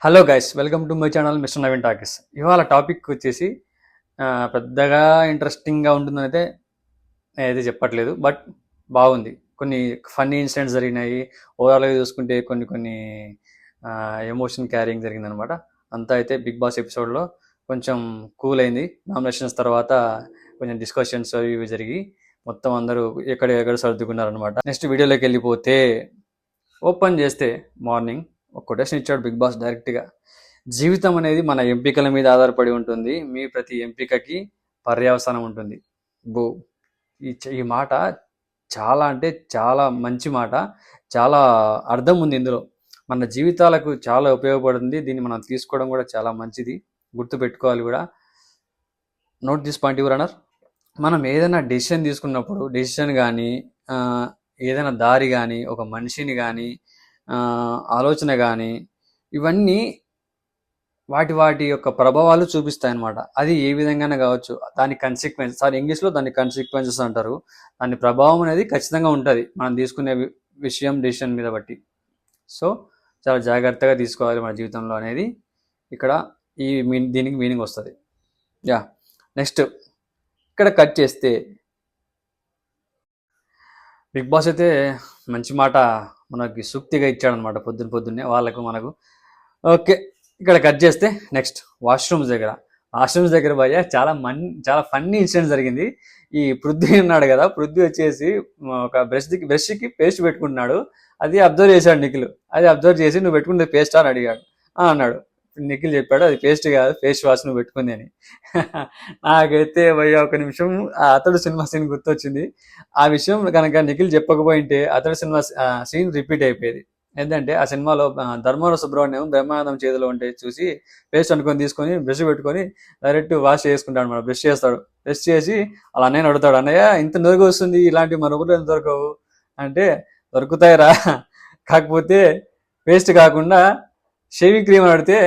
Hello guys, welcome to my channel mister Naveen talkies. ఇవాళ topic వచ్చేసి పెద్దగా ఇంట్రెస్టింగ్గా ఉంటుందని అయితే నేనైతే చెప్పట్లేదు, బట్ బాగుంది. కొన్ని ఫన్నీ ఇన్సిడెంట్స్ జరిగినాయి. ఓవరాల్గా చూసుకుంటే కొన్ని కొన్ని ఎమోషన్ క్యారింగ్ జరిగిందనమాట. అంతా అయితే బిగ్ బాస్ ఎపిసోడ్లో కొంచెం కూల్ అయింది. నామినేషన్స్ తర్వాత కొంచెం డిస్కషన్స్ అవి ఇవి జరిగి మొత్తం అందరూ ఎక్కడ సర్దుకున్నారనమాట. నెక్స్ట్ వీడియోలోకి వెళ్ళిపోతే ఓపెన్ చేస్తే మార్నింగ్ ఒక కొటేషన్ ఇచ్చాడు బిగ్ బాస్ డైరెక్ట్గా. జీవితం అనేది మన ఎంపికల మీద ఆధారపడి ఉంటుంది, మీ ప్రతి ఎంపికకి పర్యవసానం ఉంటుంది. బో, ఈ మాట చాలా అంటే చాలా మంచి మాట. చాలా అర్థం ఉంది ఇందులో. మన జీవితాలకు చాలా ఉపయోగపడుతుంది. దీన్ని మనం తీసుకోవడం కూడా చాలా మంచిది, గుర్తు పెట్టుకోవాలి కూడా. Note this point your honour. మనం ఏదైనా డెసిషన్ తీసుకున్నప్పుడు డెసిషన్ కానీ ఏదైనా దారి కానీ ఒక మనిషిని కానీ ఆలోచన కానీ ఇవన్నీ వాటి యొక్క ప్రభావాలు చూపిస్తాయన్నమాట. అది ఏ విధంగానే కావచ్చు. దాని కన్సిక్వెన్స్, ఇంగ్లీష్లో దాన్ని కన్సిక్వెన్సెస్ అంటారు. దాని ప్రభావం అనేది ఖచ్చితంగా ఉంటుంది మనం తీసుకునే విషయం డెసిషన్ మీద బట్టి. సో చాలా జాగ్రత్తగా తీసుకోవాలి మన జీవితంలో అనేది ఇక్కడ దీనికి మీనింగ్ వస్తుంది. యా, నెక్స్ట్ ఇక్కడ కట్ చేస్తే బిగ్ బాస్ అయితే మంచి మాట మనకి సూక్తిగా ఇచ్చాడనమాట పొద్దున్నే వాళ్ళకు మనకు. ఓకే, ఇక్కడ కట్ చేస్తే నెక్స్ట్ వాష్రూమ్స్ దగ్గర భయ్య చాలా ఫన్నీ ఇన్సిడెంట్ జరిగింది. ఈ పృథ్వీ ఉన్నాడు కదా, పృథ్వీ వచ్చేసి ఒక బ్రష్కి పేస్ట్ పెట్టుకుంటున్నాడు. అది అబ్జర్వ్ చేశాడు నిఖిల్. అది అబ్జర్వ్ చేసి నువ్వు పెట్టుకుంటే పేస్ట్ అని అడిగాడు. అన్నాడు. నిఖిల్ చెప్పాడు అది పేస్ట్ కాదు, ఫేస్ వాష్ నువ్వు పెట్టుకుంది అని. నాకైతే భయ్య ఒక నిమిషం అతడు సినిమా సీన్ గుర్తొచ్చింది. ఆ విషయం కనుక నిఖిల్ చెప్పకపోయింటే అతడు సినిమా సీన్ రిపీట్ అయిపోయేది. ఏంటంటే ఆ సినిమాలో ధర్మవరం సుబ్రహ్మణ్యం బ్రహ్మానందం చేతిలో ఉంటే చూసి పేస్ట్ అనుకొని తీసుకొని బ్రష్ పెట్టుకొని డైరెక్ట్ వాష్ చేసుకుంటాడు అనమాట. బ్రష్ చేస్తాడు. బ్రష్ చేసి అలా అన్నయ్య అడుగుతాడు, అన్నయ్య ఇంత నురుగు వస్తుంది, ఇలాంటి మరొకటి దొరకవు అంటే, దొరుకుతాయిరా, కాకపోతే పేస్ట్ కాకుండా షేవింగ్ క్రీమ్ అడిగితే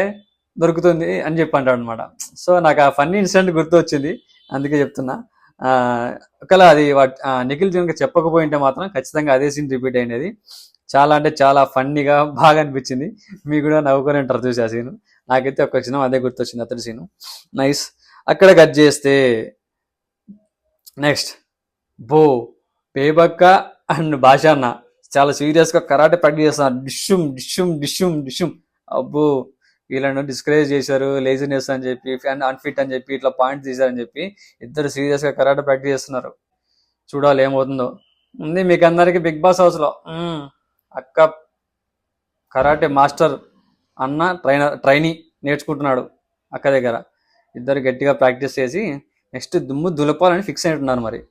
దొరుకుతుంది అని చెప్పి అంటాడు అనమాట. సో నాకు ఆ ఫన్నీ ఇన్సిడెంట్ గుర్తు వచ్చింది, అందుకే చెప్తున్నా. ఒకవేళ అది నిఖిల్ కనుక చెప్పకపోయింటే మాత్రం ఖచ్చితంగా అదే సీన్ రిపీట్ అయినది. చాలా అంటే చాలా ఫన్నీగా బాగా అనిపించింది. మీకు కూడా నవ్వుకొని ఉంటారు చూసి ఆ సీను. నాకైతే ఒక్క క్షణం అదే గుర్తొచ్చింది, అతడి సీను. నైస్. అక్కడ కట్ చేస్తే నెక్స్ట్ బేబక్క అండ్ భాషన్న చాలా సీరియస్గా కరాటే ప్రాక్టీస్ చేస్తున్నారు. డిష్యూమ్ డిష్యూమ్ డిష్యూమ్ డిష్యూమ్. అబ్బో, వీళ్ళను డిస్కరేజ్ చేశారు, లేజినెస్ అని చెప్పి, అన్ఫిట్ అని చెప్పి, ఇట్లా పాయింట్ తీశారని చెప్పి ఇద్దరు సీరియస్గా కరాటే ప్రాక్టీస్ చేస్తున్నారు. చూడాలి ఏమవుతుందో. ఉంది మీకు అందరికి బిగ్ బాస్ హౌస్లో అక్క కరాటే మాస్టర్ అన్న ట్రైనీ నేర్చుకుంటున్నాడు అక్క దగ్గర. ఇద్దరు గట్టిగా ప్రాక్టీస్ చేసి నెక్స్ట్ దుమ్ము దులపాలని ఫిక్స్ అయినట్టున్నారు. మరి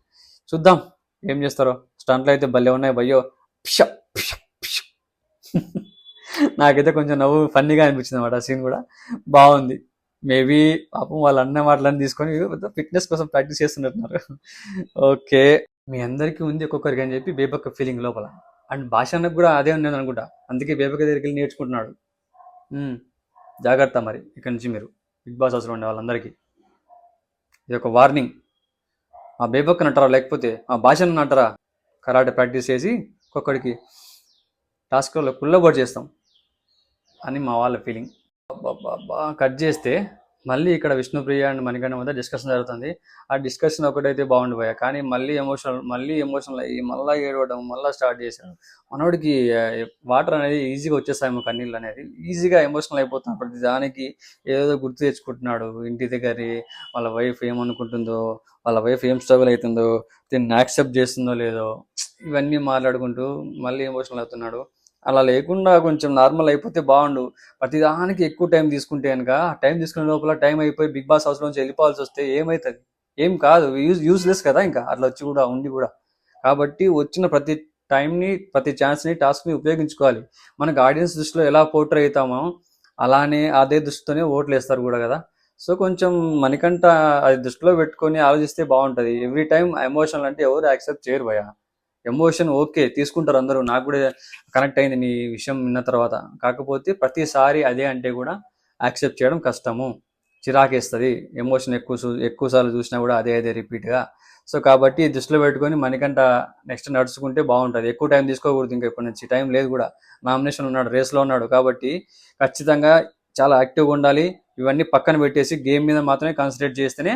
చూద్దాం ఏం చేస్తారో. స్టంట్లు అయితే భలే ఉన్నాయి భయ్యో. నాకైతే కొంచెం నవ్వు ఫన్నీగా అనిపించింది అనమాట. ఆ సీన్ కూడా బాగుంది. మేబీ పాపం వాళ్ళు అన్న మాటలన్నీ తీసుకొని ఫిట్నెస్ కోసం ప్రాక్టీస్ చేస్తున్నట్టున్నారు. ఓకే, మీ అందరికీ ఉంది ఒక్కొక్కరికి అని చెప్పి బేబక్క ఫీలింగ్ లోపల. అండ్ భాషన్నకు కూడా అదే ఉన్నది అనుకుంటా, అందుకే బేబక్క దగ్గరికి వెళ్ళి నేర్చుకుంటున్నాడు. జాగ్రత్త మరి ఇక్కడ నుంచి మీరు బిగ్ బాస్ హౌస్లో ఉండే వాళ్ళందరికీ ఇది ఒక వార్నింగ్. ఆ బేబక్కని అంటారా లేకపోతే ఆ భాషను అంటారా కరాటే ప్రాక్టీస్ చేసి ఒక్కొక్కడికి టాస్క్లో కుళ్ళబోటు చేస్తాం అని మా వాళ్ళ ఫీలింగ్. కట్ చేస్తే మళ్ళీ ఇక్కడ విష్ణుప్రియ అండ్ మణికంఠ మధ్య డిస్కషన్ జరుగుతుంది. ఆ డిస్కషన్ ఒకటైతే బాగుండిపోయా, కానీ మళ్ళీ ఎమోషనల్ అయ్యి మళ్ళీ ఏడవడం మళ్ళీ స్టార్ట్ చేశాడు. మనోడికి వాటర్ అనేది ఈజీగా వచ్చేస్తాయేమో, కన్నీళ్ళు అనేది ఈజీగా ఎమోషనల్ అయిపోతున్నాడు. ప్రతి దానికి ఏదో గుర్తు తెచ్చుకుంటున్నాడు. ఇంటి దగ్గర వాళ్ళ వైఫ్ ఏమనుకుంటుందో, వాళ్ళ వైఫ్ ఏం స్ట్రగుల్ అవుతుందో, దీన్ని యాక్సెప్ట్ చేస్తుందో లేదో, ఇవన్నీ మాట్లాడుకుంటూ మళ్ళీ ఎమోషనల్ అవుతున్నాడు. అలా లేకుండా కొంచెం నార్మల్ అయిపోతే బాగుండు. ప్రతిదానికి ఎక్కువ టైం తీసుకుంటే కనుక టైం తీసుకునే లోపల టైం అయిపోయి బిగ్ బాస్ హౌస్ నుంచి వెళ్ళిపోవాల్సి వస్తే ఏమవుతుంది? ఏం కాదు, యూజ్లెస్ కదా ఇంకా అట్లా వచ్చి కూడా ఉండి కూడా. కాబట్టి వచ్చిన ప్రతి టైంని, ప్రతి ఛాన్స్ని, టాస్క్ని ఉపయోగించుకోవాలి. మనకు ఆడియన్స్ దృష్టిలో ఎలా పోర్ట్రే అవుతామో అలానే అదే దృష్టితోనే ఓట్లు వేస్తారు కూడా కదా. సో కొంచెం మణికంఠ అది దృష్టిలో పెట్టుకొని ఆలోచిస్తే బాగుంటుంది. ఎవ్రీ టైం ఎమోషనల్ అంటే ఎవరు యాక్సెప్ట్ చేయరు భయ. ఎమోషన్ ఓకే తీసుకుంటారు అందరూ, నాకు కూడా కనెక్ట్ అయింది నీ విషయం విన్న తర్వాత. కాకపోతే ప్రతిసారి అదే అంటే కూడా యాక్సెప్ట్ చేయడం కష్టము, చిరాకేస్తుంది. ఎమోషన్ ఎక్కువసార్లు చూసినా కూడా అదే రిపీట్గా. సో కాబట్టి దృష్టిలో పెట్టుకొని మణికంఠ నెక్స్ట్ నడుచుకుంటే బాగుంటుంది. ఎక్కువ టైం తీసుకోకూడదు, ఇంకా ఇప్పటి నుంచి టైం లేదు కూడా. నామినేషన్ ఉన్నాడు, రేస్లో ఉన్నాడు, కాబట్టి ఖచ్చితంగా చాలా యాక్టివ్గా ఉండాలి. ఇవన్నీ పక్కన పెట్టేసి గేమ్ మీద మాత్రమే కాన్సన్ట్రేట్ చేస్తేనే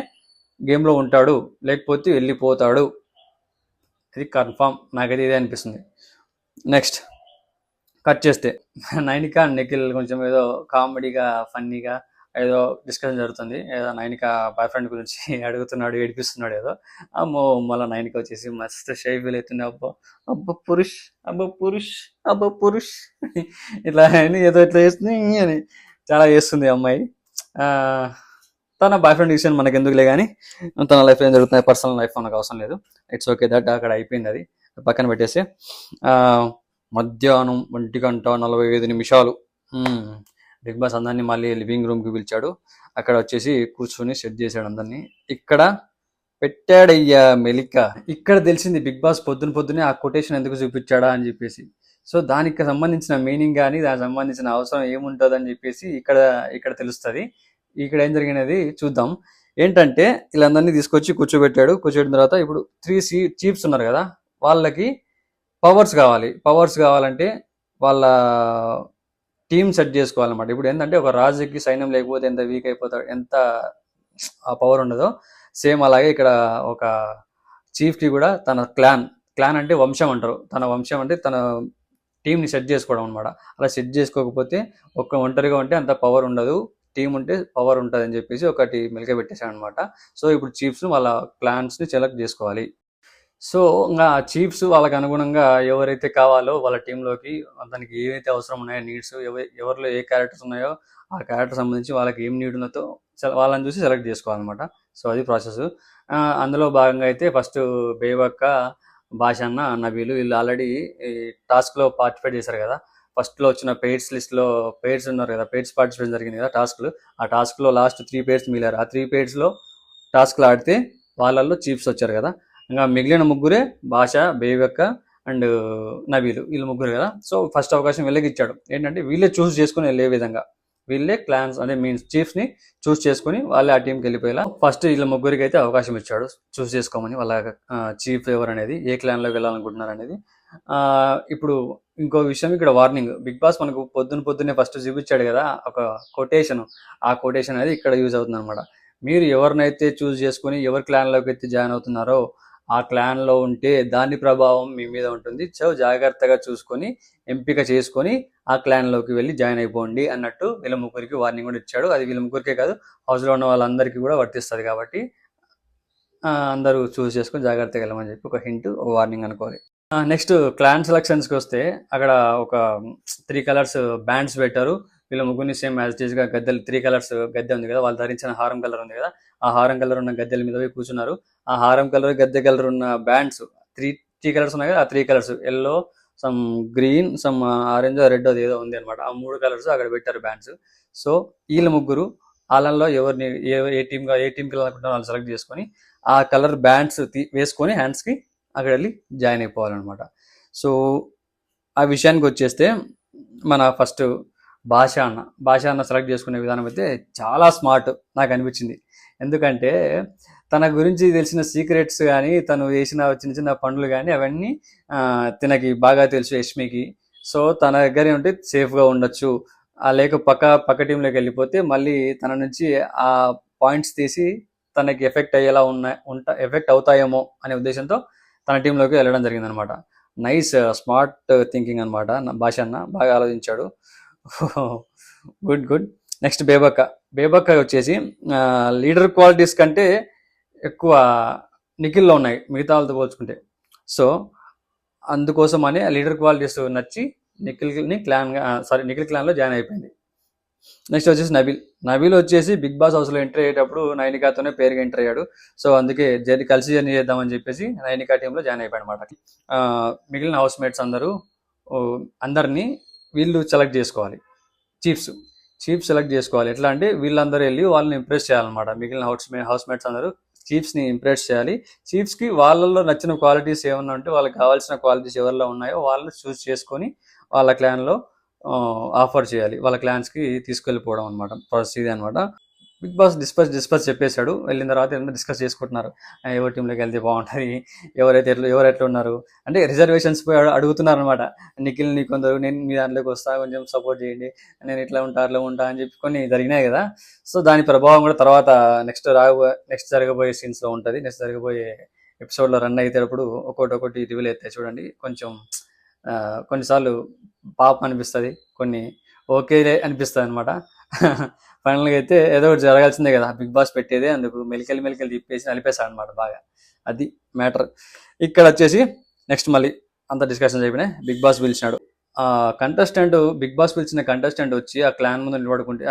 గేమ్లో ఉంటాడు, లేకపోతే వెళ్ళిపోతాడు. ఇది కన్ఫామ్, నాకైతే ఇదే అనిపిస్తుంది. నెక్స్ట్ కట్ చేస్తే నైనిక అండ్ నిఖిల్ కొంచెం ఏదో కామెడీగా ఫన్నీగా ఏదో డిస్కషన్ జరుగుతుంది. ఏదో నైనిక బాయ్ ఫ్రెండ్ గురించి అడుగుతున్నాడు, ఏడిపిస్తున్నాడు ఏదో. అమ్మో మళ్ళీ నైనిక వచ్చేసి మస్తు షై ఫీల్ అవుతుంది. అబ్బా అబ్బా పురుష్, అబ్బా పురుష్, అబ్బా పురుష్ ఇట్లా అని ఏదో ఇట్లా చేస్తుంది అని చాలా చేస్తుంది అమ్మాయి. తన బాయ్ ఫ్రెండ్ విషయం మనకి ఎందుకులే కానీ, తన లైఫ్ ఏం జరుగుతున్నాయి, పర్సనల్ లైఫ్ మనకు అవసరం లేదు. ఇట్స్ ఓకే దట్ అక్కడ అయిపోయింది, అది పక్కన పెట్టేసి. మధ్యాహ్నం 1:45 బిగ్ బాస్ అందరినీ మళ్ళీ లివింగ్ రూమ్కి పిలిచాడు. అక్కడ వచ్చేసి కూర్చొని సెట్ చేశాడు అందరినీ. ఇక్కడ పెట్టాడయ్యా మెలిక. ఇక్కడ తెలిసింది బిగ్ బాస్ పొద్దున్నే ఆ కొటేషన్ ఎందుకు చూపించాడా అని చెప్పేసి. సో దానికి సంబంధించిన మీనింగ్ కానీ దానికి సంబంధించిన అవసరం ఏముంటుంది అని చెప్పేసి ఇక్కడ తెలుస్తుంది. ఇక్కడ ఏం జరిగినది చూద్దాం. ఏంటంటే వీళ్ళందరినీ తీసుకొచ్చి కూర్చోబెట్టిన తర్వాత ఇప్పుడు 3 చీఫ్స్ ఉన్నారు కదా, వాళ్ళకి పవర్స్ కావాలంటే వాళ్ళ టీమ్ సెట్ చేసుకోవాలన్నమాట. ఇప్పుడు ఏంటంటే ఒక రాజుకి సైన్యం లేకపోతే ఎంత వీక్ అయిపోతాడు, ఎంత ఆ పవర్ ఉండదో, సేమ్ అలాగే ఇక్కడ ఒక చీఫ్కి కూడా తన క్లాన్ అంటే వంశం అంటారు. తన వంశం అంటే తన టీంని సెట్ చేసుకోవడం అనమాట. అలా సెట్ చేసుకోకపోతే ఒంటరిగా ఉంటే అంత పవర్ ఉండదు, టీం ఉంటే పవర్ ఉంటుంది అని చెప్పేసి ఒకటి మెలిక పెట్టేశాడు అనమాట. సో ఇప్పుడు చీఫ్స్ వాళ్ళ క్లాన్స్ని సెలెక్ట్ చేసుకోవాలి. సో ఇంకా చీఫ్స్ వాళ్ళకి అనుగుణంగా ఎవరైతే కావాలో వాళ్ళ టీంలోకి దానికి ఏవైతే అవసరం ఉన్నాయో నీడ్స్, ఎవరిలో ఏ క్యారెక్టర్స్ ఉన్నాయో ఆ క్యారెక్టర్ సంబంధించి వాళ్ళకి ఏం నీడ్ ఉన్నదో వాళ్ళని చూసి సెలెక్ట్ చేసుకోవాలన్నమాట. సో అది ప్రాసెస్. అందులో భాగంగా అయితే ఫస్ట్ బేబక్క, భాషన్న, నబీలు వీళ్ళు ఆల్రెడీ ఈ టాస్క్లో పార్టిసిపేట్ చేశారు కదా. ఫస్ట్లో వచ్చిన పెయిడ్స్ లిస్ట్లో పెయిడ్స్ ఉన్నారు కదా, పెయిడ్స్ పార్టిసిపేట్ జరిగింది కదా టాస్క్లు. ఆ టాస్క్లో లాస్ట్ 3 పెయిడ్స్ మిగిలారు. ఆ 3 పెయిడ్స్లో టాస్క్లు ఆడితే వాళ్ళల్లో చీఫ్స్ వచ్చారు కదా. ఇంకా మిగిలిన ముగ్గురే భాష, బేబక్క అండ్ నబీలు, వీళ్ళు ముగ్గురు కదా. సో ఫస్ట్ అవకాశం వీళ్ళకి ఇచ్చాడు. ఏంటంటే వీళ్ళే చూస్ చేసుకుని వెళ్ళే విధంగా, వీళ్ళే క్లాన్స్ అంటే మీన్స్ చీఫ్స్ని చూస్ చేసుకుని వాళ్ళే ఆ టీంకి వెళ్ళిపోయేలా ఫస్ట్ వీళ్ళ ముగ్గురికి అయితే అవకాశం ఇచ్చాడు చూస్ చేసుకోమని, వాళ్ళ చీఫ్ ఎవరు అనేది, ఏ క్లాన్లోకి వెళ్ళాలనుకుంటున్నారు అనేది. ఇప్పుడు ఇంకో విషయం, ఇక్కడ వార్నింగ్. బిగ్ బాస్ మనకు పొద్దున్నే ఫస్ట్ చూపించాడు కదా ఒక కొటేషన్. ఆ కొటేషన్ అనేది ఇక్కడ యూజ్ అవుతుంది అనమాట. మీరు ఎవరినైతే చూస్ చేసుకుని ఎవరి క్లాన్లోకి అయితే జాయిన్ అవుతున్నారో ఆ క్లాన్లో ఉంటే దాని ప్రభావం మీ మీద ఉంటుంది. సో జాగ్రత్తగా చూసుకొని ఎంపిక చేసుకొని ఆ క్లాన్లోకి వెళ్ళి జాయిన్ అయిపోండి అన్నట్టు వీళ్ళ ముగ్గురికి వార్నింగ్ కూడా ఇచ్చాడు. అది వీళ్ళ ముగ్గురికే కాదు, హౌస్లో ఉన్న వాళ్ళందరికీ కూడా వర్తిస్తుంది. కాబట్టి అందరూ చూస్ చేసుకొని జాగ్రత్తగా వెళ్ళమని చెప్పి ఒక హింట్, ఒక వార్నింగ్ అనుకోవాలి. నెక్స్ట్ క్లాన్ సెలక్షన్స్కి వస్తే అక్కడ ఒక 3 కలర్స్ బ్యాండ్స్ పెట్టారు. వీళ్ళ ముగ్గురిని సేమ్ యాజ్ ఇట్ ఈస్గా గద్దెలు 3 కలర్స్ గద్దె ఉంది కదా, వాళ్ళు ధరించిన హారం కలర్ ఉంది కదా, ఆ హారం కలర్ ఉన్న గద్దెల మీద పోయి కూర్చున్నారు. ఆ హారం కలర్, గద్దె కలర్ ఉన్న బ్యాండ్స్ 3 కలర్స్ ఉన్నాయి కదా, ఆ 3 colours yellow, some green, some orange, red అది ఏదో ఉంది అనమాట. ఆ 3 కలర్స్ అక్కడ పెట్టారు బ్యాండ్స్. సో వీళ్ళ ముగ్గురు వాళ్ళల్లో ఎవరిని ఏ టీమ్కి వెళ్ళాలనుకుంటున్నారో వాళ్ళు సెలెక్ట్ చేసుకొని ఆ కలర్ బ్యాండ్స్ వేసుకొని హ్యాండ్స్కి అక్కడ వెళ్ళి జాయిన్ అయిపోవాలన్నమాట. సో ఆ విషయానికి వచ్చేస్తే మన ఫస్ట్ భాష అన్న సెలెక్ట్ చేసుకునే విధానం అయితే చాలా స్మార్ట్ నాకు అనిపించింది. ఎందుకంటే తన గురించి తెలిసిన సీక్రెట్స్ కానీ, తను చేసిన చిన్న పనులు కానీ అవన్నీ తనకి బాగా తెలుసు యష్మికి. సో తన దగ్గరే ఉంటే సేఫ్గా ఉండొచ్చు, లేక పక్క టీంలోకి వెళ్ళిపోతే మళ్ళీ తన నుంచి ఆ పాయింట్స్ తీసి తనకి ఎఫెక్ట్ అయ్యేలా ఎఫెక్ట్ అవుతాయేమో అనే ఉద్దేశంతో తన టీంలోకి వెళ్ళడం జరిగిందనమాట. నైస్ స్మార్ట్ థింకింగ్ అనమాట. భాష అన్న బాగా ఆలోచించాడు. గుడ్. నెక్స్ట్ బేబక్క వచ్చేసి లీడర్ క్వాలిటీస్ కంటే ఎక్కువ నిఖిల్లో ఉన్నాయి మిగతా వాళ్ళతో పోల్చుకుంటే. సో అందుకోసం అని లీడర్ క్వాలిటీస్ నచ్చి నిఖిల్ క్లాన్లో జాయిన్ అయిపోయింది. నెక్స్ట్ వచ్చేసి నబీల్ వచ్చేసి బిగ్ బాస్ హౌస్లో ఎంటర్ అయ్యేటప్పుడు నైనికాతోనే పేరుగా ఎంటర్ అయ్యాడు. సో అందుకే కలిసి జర్నీ చేద్దామని చెప్పేసి నైనికా టీంలో జాయిన్ అయిపోయాడు అనమాట. మిగిలిన హౌస్ మేట్స్ అందరినీ వీళ్ళు సెలెక్ట్ చేసుకోవాలి, చీఫ్ సెలెక్ట్ చేసుకోవాలి. ఎట్లా అంటే వీళ్ళందరూ వెళ్ళి వాళ్ళని ఇంప్రెస్ చేయాలన్నమాట. మిగిలిన హౌస్ మేట్స్ అందరూ చీఫ్స్ని ఇంప్రెస్ చేయాలి. చీఫ్స్కి వాళ్ళల్లో నచ్చిన క్వాలిటీస్ ఏమన్నా ఉంటే, వాళ్ళకి కావాల్సిన క్వాలిటీస్ ఎవరిలో ఉన్నాయో వాళ్ళు చూస్ చేసుకొని వాళ్ళ క్లాన్లో ఆఫర్ చేయాలి, వాళ్ళ క్లాన్స్కి తీసుకెళ్ళిపోవడం అనమాట. ప్రాసెస్ ఇది అనమాట. బిగ్ బాస్ డిస్కస్ చెప్పేశాడు. వెళ్ళిన తర్వాత ఏదైనా డిస్కస్ చేసుకుంటున్నారు. ఎవరి టీంలోకి వెళ్తే బాగుంటుంది, ఎవరు ఎట్లా ఉన్నారు అంటే రిజర్వేషన్స్ పోయి అడుగుతున్నారు అనమాట. నిఖిల్ నీ కొందరు, నేను మీ దాంట్లోకి వస్తా, కొంచెం సపోర్ట్ చేయండి, నేను ఇట్లా ఉంటా అట్లా ఉంటా అని చెప్పి కొన్ని జరిగినాయి కదా. సో దాని ప్రభావం కూడా తర్వాత నెక్స్ట్ జరగబోయే సీన్స్లో ఉంటుంది. నెక్స్ట్ జరగబోయే ఎపిసోడ్లో రన్ అయితేటప్పుడు ఒకటి రివీల్ అవుతాయి చూడండి. కొంచెం కొన్నిసార్లు పాపం అనిపిస్తుంది, కొన్ని ఓకేలే అనిపిస్తుంది అనమాట. ఫైనల్గా అయితే ఏదో ఒకటి జరగాల్సిందే కదా, బిగ్ బాస్ పెట్టేదే అందుకు. మెలికలు తిప్పేసి నలిపేశాడు అనమాట బాగా. అది మ్యాటర్. ఇక్కడ వచ్చేసి నెక్స్ట్ మళ్ళీ అంత డిస్కషన్ అయిపోయినాయి. బిగ్ బాస్ పిలిచినాడు. బిగ్ బాస్ పిలిచిన కంటెస్టెంట్ వచ్చి ఆ క్లాన్ ముందు నిలబడుకుంటే,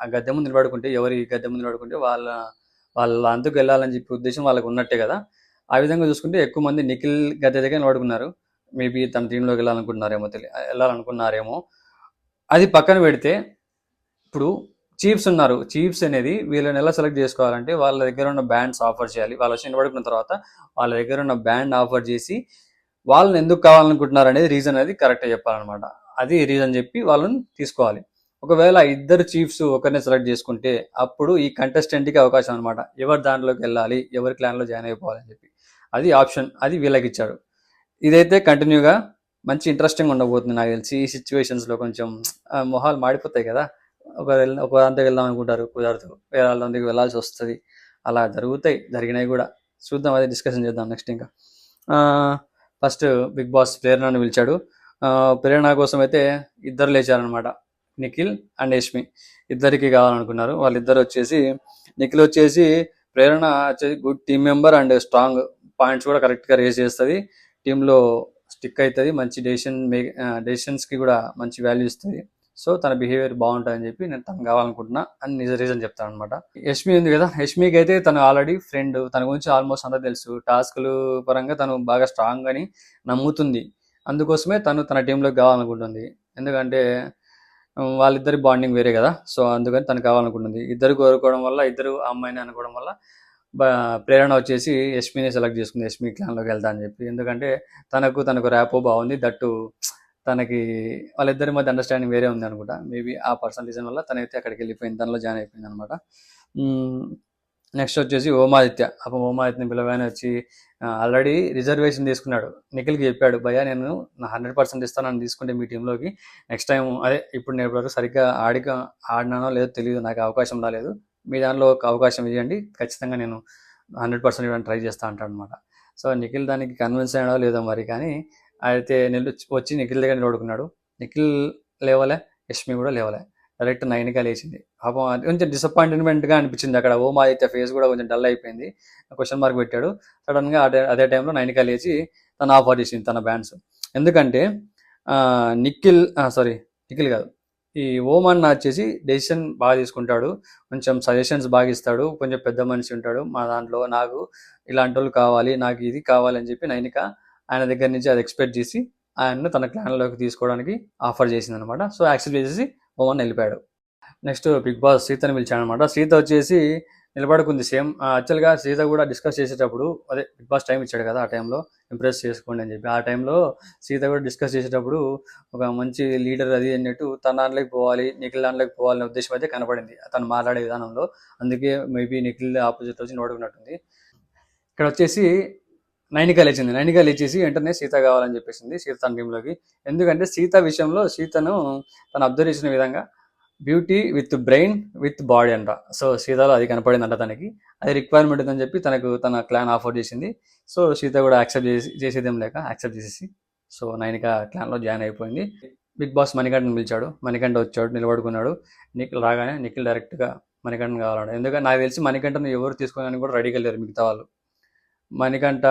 ఆ గద్దె ముందు నిలబడుకుంటే, ఎవరి గద్దె ముందు నిలబడుకుంటే వాళ్ళ అంతకు వెళ్ళాలని చెప్పి ఉద్దేశం వాళ్ళకు ఉన్నట్టే కదా. ఆ విధంగా చూసుకుంటే ఎక్కువ మంది నిఖిల్ గద్దె దగ్గర నిలబడుకున్నారు. మేబీ తన టీంలోకి వెళ్ళాలనుకున్నారేమో. అది పక్కన పెడితే ఇప్పుడు చీఫ్స్ ఉన్నారు. చీఫ్స్ అనేది వీళ్ళని ఎలా సెలెక్ట్ చేసుకోవాలంటే వాళ్ళ దగ్గర ఉన్న బ్యాండ్స్ ఆఫర్ చేయాలి. వాళ్ళు వచ్చి నిలబడుకున్న తర్వాత వాళ్ళ దగ్గర ఉన్న బ్యాండ్ ఆఫర్ చేసి వాళ్ళని ఎందుకు కావాలనుకుంటున్నారు అనేది రీజన్ అనేది కరెక్ట్గా చెప్పాలన్నమాట. అది రీజన్ చెప్పి వాళ్ళని తీసుకోవాలి. ఒకవేళ ఇద్దరు చీఫ్స్ ఒకరిని సెలెక్ట్ చేసుకుంటే అప్పుడు ఈ కంటెస్టెంట్కి అవకాశం అనమాట, ఎవరి దాంట్లోకి వెళ్ళాలి, ఎవరి క్లాన్లో జాయిన్ అయిపోవాలని చెప్పి. అది ఆప్షన్, అది వీళ్ళకి ఇచ్చాడు. ఇదైతే కంటిన్యూగా మంచి ఇంట్రెస్టింగ్ ఉండబోతుంది నాకు తెలిసి. ఈ సిచ్యువేషన్స్లో కొంచెం మొహాలు మాడిపోతాయి కదా. ఒక దాంతో వెళ్దాం అనుకుంటారు, కుదరదు, వేరే వాళ్ళ దగ్గరికి వెళ్ళాల్సి వస్తుంది. అలా జరిగినాయి కూడా. చూద్దాం, అదే డిస్కషన్ చేద్దాం నెక్స్ట్. ఇంకా ఫస్ట్ బిగ్ బాస్ ప్రేరణను పిలిచాడు. ప్రేరణ కోసం అయితే ఇద్దరు లేచారనమాట, నిఖిల్ అండ్ యష్మి. ఇద్దరికి కావాలనుకున్నారు. వాళ్ళిద్దరు వచ్చేసి, నిఖిల్ వచ్చేసి ప్రేరణ వచ్చేసి good team member and strong points కూడా కరెక్ట్గా రేజ్ చేస్తుంది, టీంలో స్టిక్ అవుతుంది, మంచి డెసిషన్స్కి కూడా మంచి వాల్యూ ఇస్తుంది. సో తన బిహేవియర్ బాగుంటుందని చెప్పి నేను తను కావాలనుకుంటున్నా అని నిజ రీజన్ చెప్తాను అనమాట. యష్మి ఉంది కదా, యష్మికి అయితే తను ఆల్రెడీ ఫ్రెండ్, తన గురించి ఆల్మోస్ట్ అంతా తెలుసు. టాస్క్లు పరంగా తను బాగా స్ట్రాంగ్ అని నమ్ముతుంది. అందుకోసమే తను తన టీంలోకి కావాలనుకుంటుంది. ఎందుకంటే వాళ్ళిద్దరి బాండింగ్ వేరే కదా. సో అందుకని తను కావాలనుకుంటుంది. ఇద్దరు కోరుకోవడం వల్ల, ఇద్దరు అమ్మాయిని అనుకోవడం వల్ల ప్రేరణ వచ్చేసి యష్మిని సెలెక్ట్ చేసుకుంది, యష్మి క్లాన్లోకి వెళ్తా అని చెప్పి. ఎందుకంటే తనకు ర్యాపో బాగుంది, దట్టు తనకి వాళ్ళిద్దరి మధ్య అండర్స్టాండింగ్ వేరే ఉంది అనుకుంటా. మేబీ ఆ పర్సనల్ రీజన్ వల్ల తనైతే అక్కడికి వెళ్ళిపోయింది, దానిలో జాయిన్ అయిపోయింది అనమాట. నెక్స్ట్ వచ్చేసి ఓమాదిత్య. అప్పుడు ఓమాదిత్యని పిలవగానే వచ్చి ఆల్రెడీ రిజర్వేషన్ తీసుకున్నాడు. నిఖిల్కి చెప్పాడు, భయ్యా నేను నా 100% ఇస్తాను, నన్ను తీసుకుంటే మీ టీంలోకి. నెక్స్ట్ టైం ఇప్పుడు నేను ఇప్పుడు సరిగ్గా ఆడినానో లేదో తెలియదు, నాకు అవకాశం రాలేదు, మీ దానిలో ఒక అవకాశం ఇవ్వండి, ఖచ్చితంగా నేను 100% ఇవ్వడానికి ట్రై చేస్తా అంటాడు అనమాట. సో నిఖిల్ దానికి కన్విన్స్ అయినాడో లేదో మరి, కానీ అయితే వచ్చి నిఖిల్ దగ్గర నిలబడుకున్నాడు. నిఖిల్ లేవలే, యష్మి కూడా లేవలే, డైరెక్ట్ 9గా లేచింది. పాపం కొంచెం డిసప్పాయింట్మెంట్గా అనిపించింది అక్కడ. ఓమాదిత్య ఫేస్ కూడా కొంచెం డల్ అయిపోయింది, క్వశ్చన్ మార్క్ పెట్టాడు. సడన్గా అదే టైంలో 9గా లేచి తను ఆఫర్ చేసింది తన బ్యాండ్స్. ఎందుకంటే నిఖిల్ కాదు, ఈ ఓమన్న వచ్చేసి డెసిషన్ బాగా తీసుకుంటాడు, కొంచెం సజెషన్స్ బాగా ఇస్తాడు, కొంచెం పెద్ద మనిషి ఉంటాడు మా దాంట్లో, నాకు ఇలాంటి వాళ్ళు కావాలి, నాకు ఇది కావాలి అని చెప్పి నైనిక ఆయన దగ్గర నుంచి అది ఎక్స్పెక్ట్ చేసి ఆయన్ను తన క్లాన్లోకి తీసుకోవడానికి ఆఫర్ చేసింది అనమాట. సో యాక్సెప్ట్ చేసేసి ఓమన్ వెళ్ళిపోయాడు. నెక్స్ట్ బిగ్ బాస్ సీతని పిలిచాడనమాట. సీత వచ్చేసి నిలబడుకుంది సేమ్. యాక్చువల్గా సీత కూడా డిస్కస్ చేసేటప్పుడు, అదే బిగ్ బాస్ టైం ఇచ్చాడు కదా, ఆ టైంలో ఇంప్రెస్ చేసుకోండి అని చెప్పి, ఆ టైంలో సీత కూడా డిస్కస్ చేసేటప్పుడు ఒక మంచి లీడర్ అది అన్నట్టు తన దాంట్లోకి పోవాలి, నిఖిల్ దాంట్లోకి పోవాలనే ఉద్దేశం అయితే కనపడింది తను మాట్లాడే విధానంలో. అందుకే మేబీ నిఖిల్ ఆపోజిట్ వచ్చి నోడుకున్నట్టుంది. ఇక్కడ వచ్చేసి నైనిక లేచేసి వెంటనే సీత కావాలని చెప్పేసింది సీత తన టీంలోకి. ఎందుకంటే సీత విషయంలో సీతను తను అబ్జర్వ్ చేసిన విధంగా beauty with brain with body అంట. సో సీతలో అది కనపడిందంట తనకి, అది రిక్వైర్మెంట్ ఉందని చెప్పి తన క్లాన్ ఆఫర్ చేసింది. సో సీత కూడా చేసేదేం లేక యాక్సెప్ట్ చేసేసి సో నైనిక క్లాన్లో జాయిన్ అయిపోయింది. బిగ్ బాస్ మణికంఠని పిలిచాడు. మణికంఠ వచ్చాడు, నిలబడుకున్నాడు. నిఖిల్ రాగానే నిఖిల్ డైరెక్ట్గా మణికంఠన్ కావాలన్నాడు. ఎందుకంటే నాకు తెలిసి మణికంఠను ఎవరు తీసుకోవడానికి కూడా రెడీగా లేరు మిగతా వాళ్ళు. మణికంఠ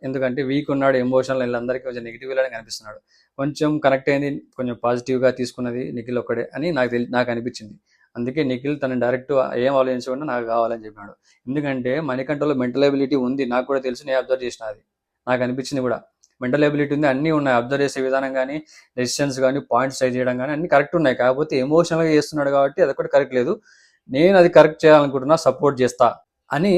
ఎందుకంటే వీక్ ఉన్నాడు, ఎమోషనల్, వీళ్ళందరికీ కొంచెం నెగిటివ్ లానే కనిపిస్తున్నాడు. కొంచెం కనెక్ట్ అయింది, కొంచెం పాజిటివ్గా తీసుకున్నది నిఖిల్ ఒక్కడే అని నాకు అనిపించింది. అందుకే నిఖిల్ తను డైరెక్ట్ ఏం ఆలోచించకుండా నాకు కావాలని చెప్పినాడు. ఎందుకంటే మణికంఠలో మెంటల్ ఎబిలిటీ ఉంది, నాకు కూడా తెలుసు, నేను అబ్జర్వ్ చేసిన, అది నాకు అనిపించింది కూడా. మెంటల్ ఎబిలిటీ ఉంది, అన్నీ ఉన్నాయి, అబ్జర్వ్ చేసే విధానం కానీ, డెసిషన్స్ కానీ, పాయింట్స్ ట్రై చేయడం కానీ అన్ని కరెక్ట్ ఉన్నాయి. కాకపోతే ఎమోషనల్గా చేస్తున్నాడు కాబట్టి అదొకటి కరెక్ట్ లేదు. నేను అది కరెక్ట్ చేయాలనుకుంటున్నా, సపోర్ట్ చేస్తా అని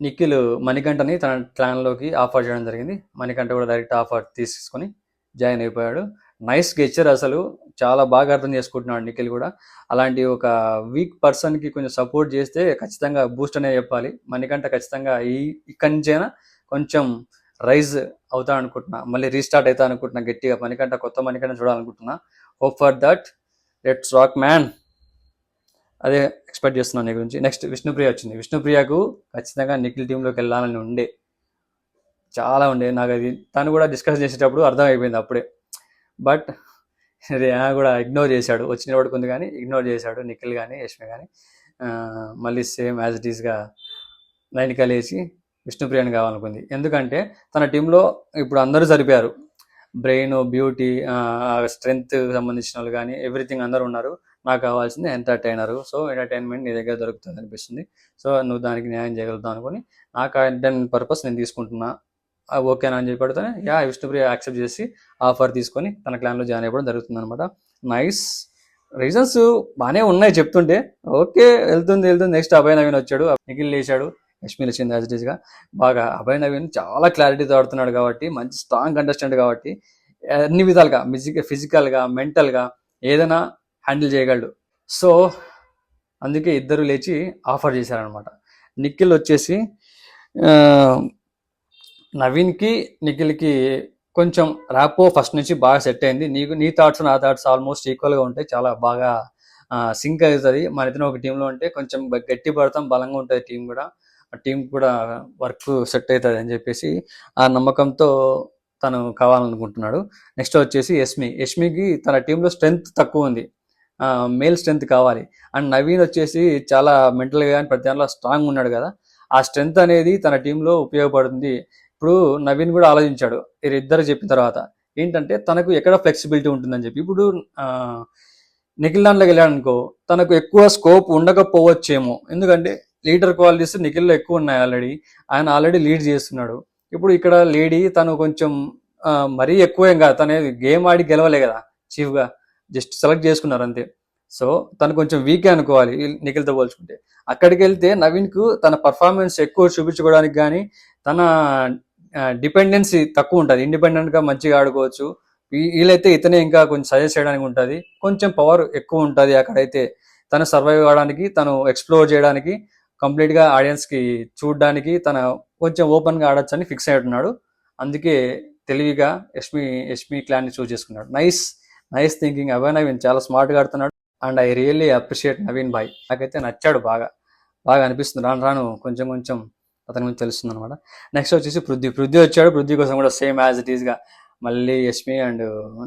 నిఖిల్ మణికంఠని తన క్లాన్లోకి ఆఫర్ చేయడం జరిగింది. మణికంఠ కూడా డైరెక్ట్ ఆఫర్ తీసుకొని జాయిన్ అయిపోయాడు. నైస్ గెచ్చర్, అసలు చాలా బాగా అర్థం చేసుకుంటున్నాడు నిఖిల్ కూడా. అలాంటి ఒక వీక్ పర్సన్కి కొంచెం సపోర్ట్ చేస్తే ఖచ్చితంగా బూస్ట్ అనేది చెప్పాలి. మణికంఠ ఖచ్చితంగా ఇక్కడి నుంచైనా కొంచెం రైజ్ అవుతా అనుకుంటున్నా, మళ్ళీ రీస్టార్ట్ అవుతా అనుకుంటున్నా గట్టిగా. మణికంఠ కొత్త మణికంఠ చూడాలనుకుంటున్నా. Hope for that. Let's rock man. అదే ఎక్స్పెక్ట్ చేస్తున్నాను నీ గురించి. నెక్స్ట్ విష్ణుప్రియ వచ్చింది. విష్ణుప్రియకు ఖచ్చితంగా నిఖిల్ టీంలోకి వెళ్ళాలని ఉండే, చాలా ఉండే నాకు. అది తను కూడా డిస్కస్ చేసేటప్పుడు అర్థమైపోయింది అప్పుడే. బట్ రేనా కూడా ఇగ్నోర్ చేశాడు, వచ్చిన పడుకుంది కానీ ఇగ్నోర్ చేశాడు నిఖిల్ కానీ యష్మి కానీ. మళ్ళీ సేమ్ యాజ్ ఇట్ ఈస్గా నైనిక లేచి విష్ణుప్రియని కావాలనుకుంది. ఎందుకంటే తన టీంలో ఇప్పుడు అందరూ సరిపోయారు. బ్రెయిన్, బ్యూటీ, స్ట్రెంగ్త్ సంబంధించిన వాళ్ళు కానీ ఎవ్రీథింగ్ అందరూ ఉన్నారు. నాకు కావాల్సింది ఎంటర్టైనరు. సో ఎంటర్టైన్మెంట్ నీ దగ్గర దొరుకుతుంది అనిపిస్తుంది. సో నువ్వు దానికి న్యాయం చేయగలుగుతావు అనుకుని నాకు ఎంటర్టైన్మెంట్ పర్పస్ నేను తీసుకుంటున్నా, ఓకేనా అని చెప్పి పడితేనే విష్ణుప్రియ యాక్సెప్ట్ చేసి ఆఫర్ తీసుకొని తన క్లాన్లో జాయిన్ అయిపోవడం జరుగుతుంది అనమాట. నైస్ రీజన్స్ బాగానే ఉన్నాయి చెప్తుంటే. ఓకే, వెళ్తుంది. నెక్స్ట్ అభయ్ నవీన్ వచ్చాడు, నిఖిల్ లేచాడు, యష్మి వచ్చింది యాజ్ ఇట్ ఈస్గా. బాగా అభయ్ నవీన్ చాలా క్లారిటీతో ఆడుతున్నాడు కాబట్టి, మంచి స్ట్రాంగ్ కంటెస్టెంట్ కాబట్టి అన్ని విధాలుగా ఫిజికల్గా మెంటల్గా ఏదైనా హ్యాండిల్ చేయగలడు. సో అందుకే ఇద్దరు లేచి ఆఫర్ చేశారనమాట. నిఖిల్ వచ్చేసి నవీన్కి నిఖిల్కి కొంచెం ర్యాపో ఫస్ట్ నుంచి బాగా సెట్ అయింది. నీ థాట్స్ నా థాట్స్ ఆల్మోస్ట్ ఈక్వల్గా ఉంటాయి, చాలా బాగా సింక్ అవుతుంది. మన ఇద్దరు ఒక టీంలో ఉంటే కొంచెం గట్టి పడతాం, బలంగా ఉంటుంది టీం కూడా. టీం కూడా వర్క్ సెట్ అవుతుంది అని చెప్పేసి ఆ నమ్మకంతో తను కావాలనుకుంటున్నాడు. నెక్స్ట్ వచ్చేసి యష్మికి తన టీంలో స్ట్రెంగ్త్ తక్కువ ఉంది, మేల్ స్ట్రెంగ్త్ కావాలి. అండ్ నవీన్ వచ్చేసి చాలా మెంటల్గా కానీ ప్రతి దాంట్లో స్ట్రాంగ్ ఉన్నాడు కదా, ఆ స్ట్రెంగ్త్ అనేది తన టీంలో ఉపయోగపడుతుంది. ఇప్పుడు నవీన్ కూడా ఆలోచించాడు ఇద్దరు చెప్పిన తర్వాత ఏంటంటే తనకు ఎక్కడ ఫ్లెక్సిబిలిటీ ఉంటుందని చెప్పి. ఇప్పుడు నిఖిల్ దాంట్లోకి వెళ్ళాడు అనుకో, తనకు ఎక్కువ స్కోప్ ఉండకపోవచ్చేమో, ఎందుకంటే లీడర్ క్వాలిటీస్ నిఖిల్లో ఎక్కువ ఉన్నాయి ఆల్రెడీ. ఆయన ఆల్రెడీ లీడ్ చేస్తున్నాడు. ఇప్పుడు ఇక్కడ లేడీ తను కొంచెం మరీ ఎక్కువ ఏం కాదు, తనే గేమ్ ఆడి గెలవలే కదా, చీఫ్గా జస్ట్ సెలెక్ట్ చేసుకున్నారు అంతే. సో తను కొంచెం వీకే అనుకోవాలి నిఖిల్తో పోల్చుకుంటే. అక్కడికి వెళ్తే నవీన్కు తన పర్ఫార్మెన్స్ ఎక్కువ చూపించుకోవడానికి కానీ తన డిపెండెన్సీ తక్కువ ఉంటుంది, ఇండిపెండెంట్గా మంచిగా ఆడుకోవచ్చు. వీళ్ళైతే ఇతనే ఇంకా కొంచెం సజెస్ట్ చేయడానికి ఉంటుంది, కొంచెం పవర్ ఎక్కువ ఉంటుంది అక్కడైతే. తను సర్వైవ్ కావడానికి, తను ఎక్స్ప్లోర్ చేయడానికి, కంప్లీట్గా ఆడియన్స్కి చూడడానికి తన కొంచెం ఓపెన్గా ఆడొచ్చు అని ఫిక్స్ అయ్యున్నాడు. అందుకే తెలివిగా యష్మి క్లాన్ని చూస్ చేసుకున్నాడు. Nice thinking. అభయ్ నవీన్ చాలా స్మార్ట్గా ఆడుతున్నాడు. And I really appreciate Naveen bhai. నాకైతే నచ్చాడు, బాగా అనిపిస్తుంది. రాను కొంచెం అతని గురించి తెలుస్తుంది అనమాట. నెక్స్ట్ వచ్చేసి పృథ్వీ వచ్చాడు. పృథ్వీ కోసం కూడా సేమ్ యాజ్ ఇట్ ఈస్గా మళ్ళీ యష్మి అండ్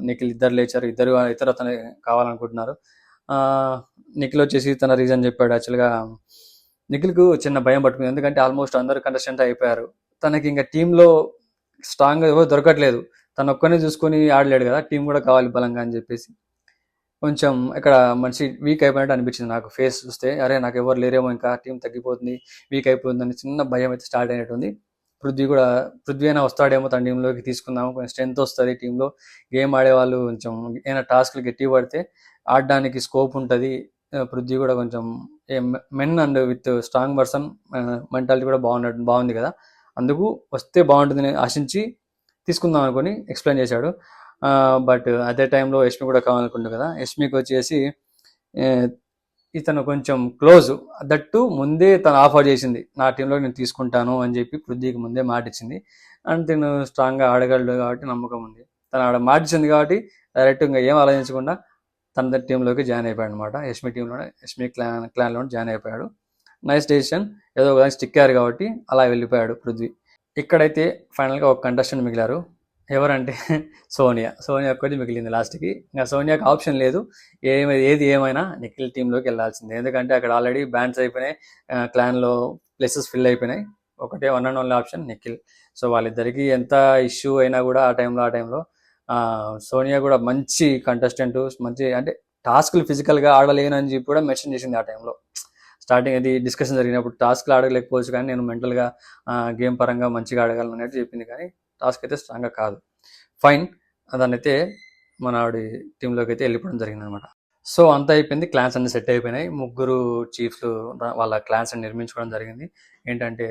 నిఖిల్ ఇద్దరు లేచారు. ఇద్దరు అతను కావాలనుకుంటున్నారు. నిఖిల్ వచ్చేసి తన రీజన్ చెప్పాడు. యాక్చువల్గా నిఖిల్కు చిన్న భయం పట్టుకుంది, ఎందుకంటే ఆల్మోస్ట్ అందరూ కంటెస్టెంట్ అయిపోయారు. తనకి ఇంకా టీంలో స్ట్రాంగ్ ఎవరు దొరకట్లేదు, తను ఒక్కనే చూసుకొని ఆడలేడు కదా, టీం కూడా కావాలి బలంగా అని చెప్పేసి కొంచెం ఇక్కడ మనిషి వీక్ అయిపోయినట్టు అనిపించింది నాకు. ఫేస్ చూస్తే అరే నాకు ఎవరు లేరేమో, ఇంకా టీం తగ్గిపోతుంది, వీక్ అయిపోతుందని చిన్న భయం అయితే స్టార్ట్ అయినట్టుంది. పృథ్వీ అయినా వస్తాడేమో తన టీంలోకి, తీసుకుందాము, కొంచెం స్ట్రెంత్ వస్తుంది టీంలో, గేమ్ ఆడేవాళ్ళు కొంచెం ఏమైనా టాస్క్లు గట్టి పడితే ఆడడానికి స్కోప్ ఉంటుంది. పృథ్వీ కూడా కొంచెం men and with strong person mentality కూడా బాగుంది కదా, అందుకు వస్తే బాగుంటుందని ఆశించి తీసుకుందాం అనుకొని ఎక్స్ప్లెయిన్ చేశాడు. బట్ అదే టైంలో యష్మి కూడా కావాలనుకుంటు కదా. యష్మికి వచ్చేసి ఇతను కొంచెం క్లోజ్, దట్టు ముందే తను ఆఫర్ చేసింది, నా టీంలో నేను తీసుకుంటాను అని చెప్పి పృథ్వీకి ముందే మాట ఇచ్చింది. అండ్ తను స్ట్రాంగ్గా ఆడగలడు కాబట్టి నమ్మకం ఉంది. తను ఆడ మాట ఇచ్చింది కాబట్టి డైరెక్ట్ ఇంకా ఏం ఆలోచించకుండా తన టీంలోకి జాయిన్ అయిపోయాడు అనమాట. యష్మి క్లాన్లో జాయిన్ అయిపోయాడు. Nice decision. ఏదో ఒక స్టిక్ అయ్యారు కాబట్టి అలా వెళ్ళిపోయాడు పృథ్వీ. ఇక్కడైతే ఫైనల్గా ఒక కంటెస్టెంట్ మిగిలారు. ఎవరంటే సోనియా ఒక్కటి మిగిలింది లాస్ట్కి. ఇంకా సోనియాకి ఆప్షన్ లేదు, ఏది ఏమైనా నిఖిల్ టీంలోకి వెళ్ళాల్సిందే. ఎందుకంటే అక్కడ ఆల్రెడీ బ్యాన్స్ అయిపోయినాయి, క్లాన్లో ప్లేసెస్ ఫిల్ అయిపోయినాయి. ఒకటే one and only option Nikhil. So వాళ్ళిద్దరికి ఎంత ఇష్యూ అయినా కూడా ఆ టైంలో సోనియా కూడా మంచి కంటెస్టెంట్, మంచి అంటే టాస్క్లు ఫిజికల్గా ఆడలేనని చెప్పి కూడా మెన్షన్ చేసింది ఆ టైంలో. స్టార్టింగ్ అది డిస్కషన్ జరిగినప్పుడు టాస్క్లు ఆడలేకపోవచ్చు కానీ నేను మెంటల్గా గేమ్ పరంగా మంచిగా ఆడగలను అన్నట్టు చెప్పింది, కానీ టాస్క్ అయితే స్ట్రాంగ్గా కాదు. ఫైన్, దాన్ని అయితే మన ఆవిడ టీంలోకి అయితే వెళ్ళిపోవడం జరిగింది అనమాట. సో అంతా అయిపోయింది, క్లాన్స్ అన్ని సెట్ అయిపోయినాయి. ముగ్గురు చీఫ్లు వాళ్ళ క్లాన్స్ అన్ని నిర్మించుకోవడం జరిగింది. ఏంటంటే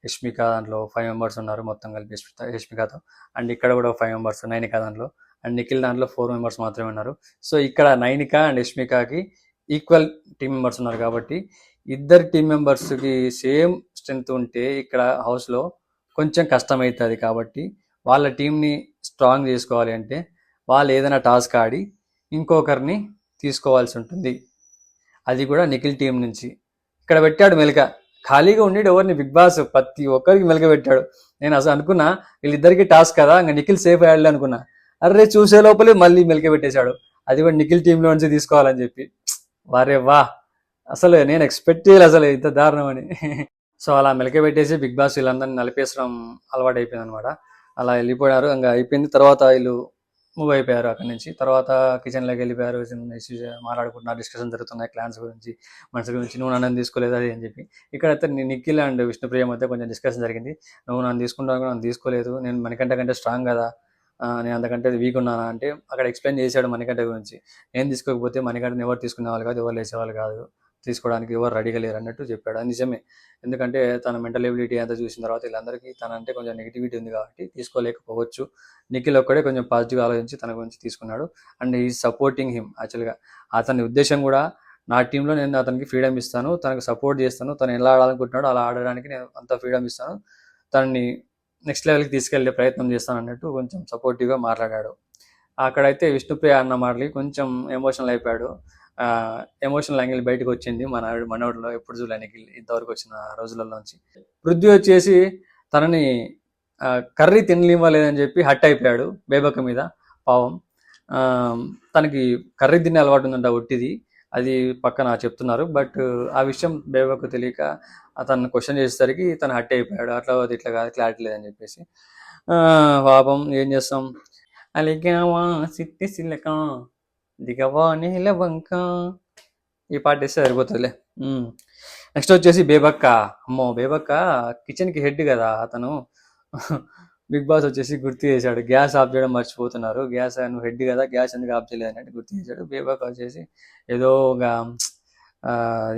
యష్మిక దాంట్లో 5 మెంబర్స్ ఉన్నారు మొత్తం కలిపి యష్మికతో. అండ్ ఇక్కడ కూడా 5 మెంబర్స్, నైనిక దాంట్లో అండ్ నిఖిల్ దాంట్లో 4 మెంబర్స్ మాత్రమే ఉన్నారు. సో ఇక్కడ నైనిక అండ్ యష్మికకి ఈక్వల్ టీం మెంబర్స్ ఉన్నారు కాబట్టి ఇద్దరు టీం మెంబర్స్కి సేమ్ స్ట్రెంత్ ఉంటే ఇక్కడ హౌస్లో కొంచెం కష్టమవుతుంది. కాబట్టి వాళ్ళ టీంని స్ట్రాంగ్ చేసుకోవాలి అంటే వాళ్ళు ఏదైనా టాస్క్ ఆడి ఇంకొకరిని తీసుకోవాల్సి ఉంటుంది. అది కూడా నిఖిల్ టీం నుంచి. ఇక్కడ పెట్టాడు మెలిక, ఖాళీగా ఉండేది ఎవరిని బిగ్ బాస్ ప్రతి ఒక్కరికి మెలిక పెట్టాడు. నేను అసలు అనుకున్నా వీళ్ళిద్దరికి టాస్క్ కదా, ఇంకా నిఖిల్ సేఫ్ అయ్యాడు అనుకున్నా. అర్రే చూసే లోపలే మళ్ళీ మెలిక పెట్టేశాడు, అది కూడా నిఖిల్ టీంలో నుంచి తీసుకోవాలని చెప్పి. వారే వా, అసలు నేను ఎక్స్పెక్ట్ చేయాలి అసలు ఇంత దారుణం అని. సో అలా మెలిక పెట్టేసి బిగ్ బాస్ వీళ్ళందరినీ నలిపేసడం అలవాటు అయిపోయింది అనమాట. అలా వెళ్ళిపోయారు, ఇంకా అయిపోయింది. తర్వాత వీళ్ళు మూవ్ అయిపోయారు అక్కడి నుంచి. తర్వాత కిచెన్లోకి వెళ్ళిపోయారు, మాట్లాడుకుంటున్నారు, డిస్కషన్ జరుగుతున్నాయి క్లాన్స్ గురించి, మనసు గురించి. నువ్వు నన్ను తీసుకోలేదు అది అని చెప్పి. ఇక్కడైతే నిఖిల్ అండ్ విష్ణుప్రియ మధ్య కొంచెం డిస్కషన్ జరిగింది. నువ్వు నన్ను తీసుకుంటాను కూడా నన్ను తీసుకోలేదు, నేను మణికంఠ స్ట్రాంగ్ కదా, నేను అంతకంటే వీక్ ఉన్నానా అంటే అక్కడ ఎక్స్ప్లెయిన్ చేశాడు మణికంఠ గురించి. నేను తీసుకోకపోతే మణికంఠని ఎవరు తీసుకునే వాళ్ళు కాదు, ఎవరు లేసేవాళ్ళు కాదు, తీసుకోవడానికి ఎవరు రెడీగా లేరు అన్నట్టు చెప్పాడు. అది నిజమే, ఎందుకంటే తన మెంటల్ ఎబిలిటీ అంతా చూసిన తర్వాత వీళ్ళందరికీ తనంటే కొంచెం నెగిటివిటీ ఉంది కాబట్టి తీసుకోలేకపోవచ్చు. నిఖిల్ ఒక్కడే కొంచెం పాజిటివ్ ఆలోచించి తన గురించి తీసుకున్నాడు. అండ్ ఈ సపోర్టింగ్ హిమ్. యాక్చువల్గా అతని ఉద్దేశం కూడా నా టీంలో నేను అతనికి ఫ్రీడమ్ ఇస్తాను, తనకు సపోర్ట్ చేస్తాను, తను ఎలా ఆడాలనుకుంటున్నాడో అలా ఆడడానికి నేను అంత ఫ్రీడమ్ ఇస్తాను, తనని నెక్స్ట్ లెవెల్కి తీసుకెళ్లే ప్రయత్నం చేస్తాను అన్నట్టు కొంచెం సపోర్టివ్గా మాట్లాడాడు. అక్కడైతే విష్ణుప్రియ అన్న మాటలకి కొంచెం ఎమోషనల్ అయిపోయాడు. ఎమోషనల్ యాంగిల్ బయటకు వచ్చింది మనోడిలో, ఎప్పుడు చూడడానికి ఇంతవరకు వచ్చిన రోజులలోంచి. పృథ్వీ వచ్చేసి తనని కర్రీ తినలేదని చెప్పి హట్ అయిపోయాడు బేబక్క మీద. పావం తనకి కర్రీ తినే అలవాటు ఉందంట ఒట్టిది, అది పక్కన చెప్తున్నారు. బట్ ఆ విషయం బేబక్క తెలియక అతను క్వశ్చన్ చేసేసరికి తను హట్ అయిపోయాడు. అట్లా ఇట్లా కాదు, క్లారిటీ లేదని చెప్పేసి. పాపం ఏం చేస్తాం. అలిగావా సిట్టి సిల్లక దిగవా నీల వంక, ఈ పాట వేస్తే సరిపోతుందిలే. నెక్స్ట్ వచ్చేసి బేబక్క. అమ్మో, బేబక్క కిచెన్కి హెడ్ కదా అతను. బిగ్ బాస్ వచ్చేసి గుర్తు చేశాడు, గ్యాస్ ఆఫ్ చేయడం మర్చిపోతున్నారు, గ్యాస్ నువ్వు హెడ్ కదా, గ్యాస్ ఎందుకు ఆఫ్ చేయలేదు అన్నట్టు గుర్తు చేశాడు. బేబక్క వచ్చేసి ఏదో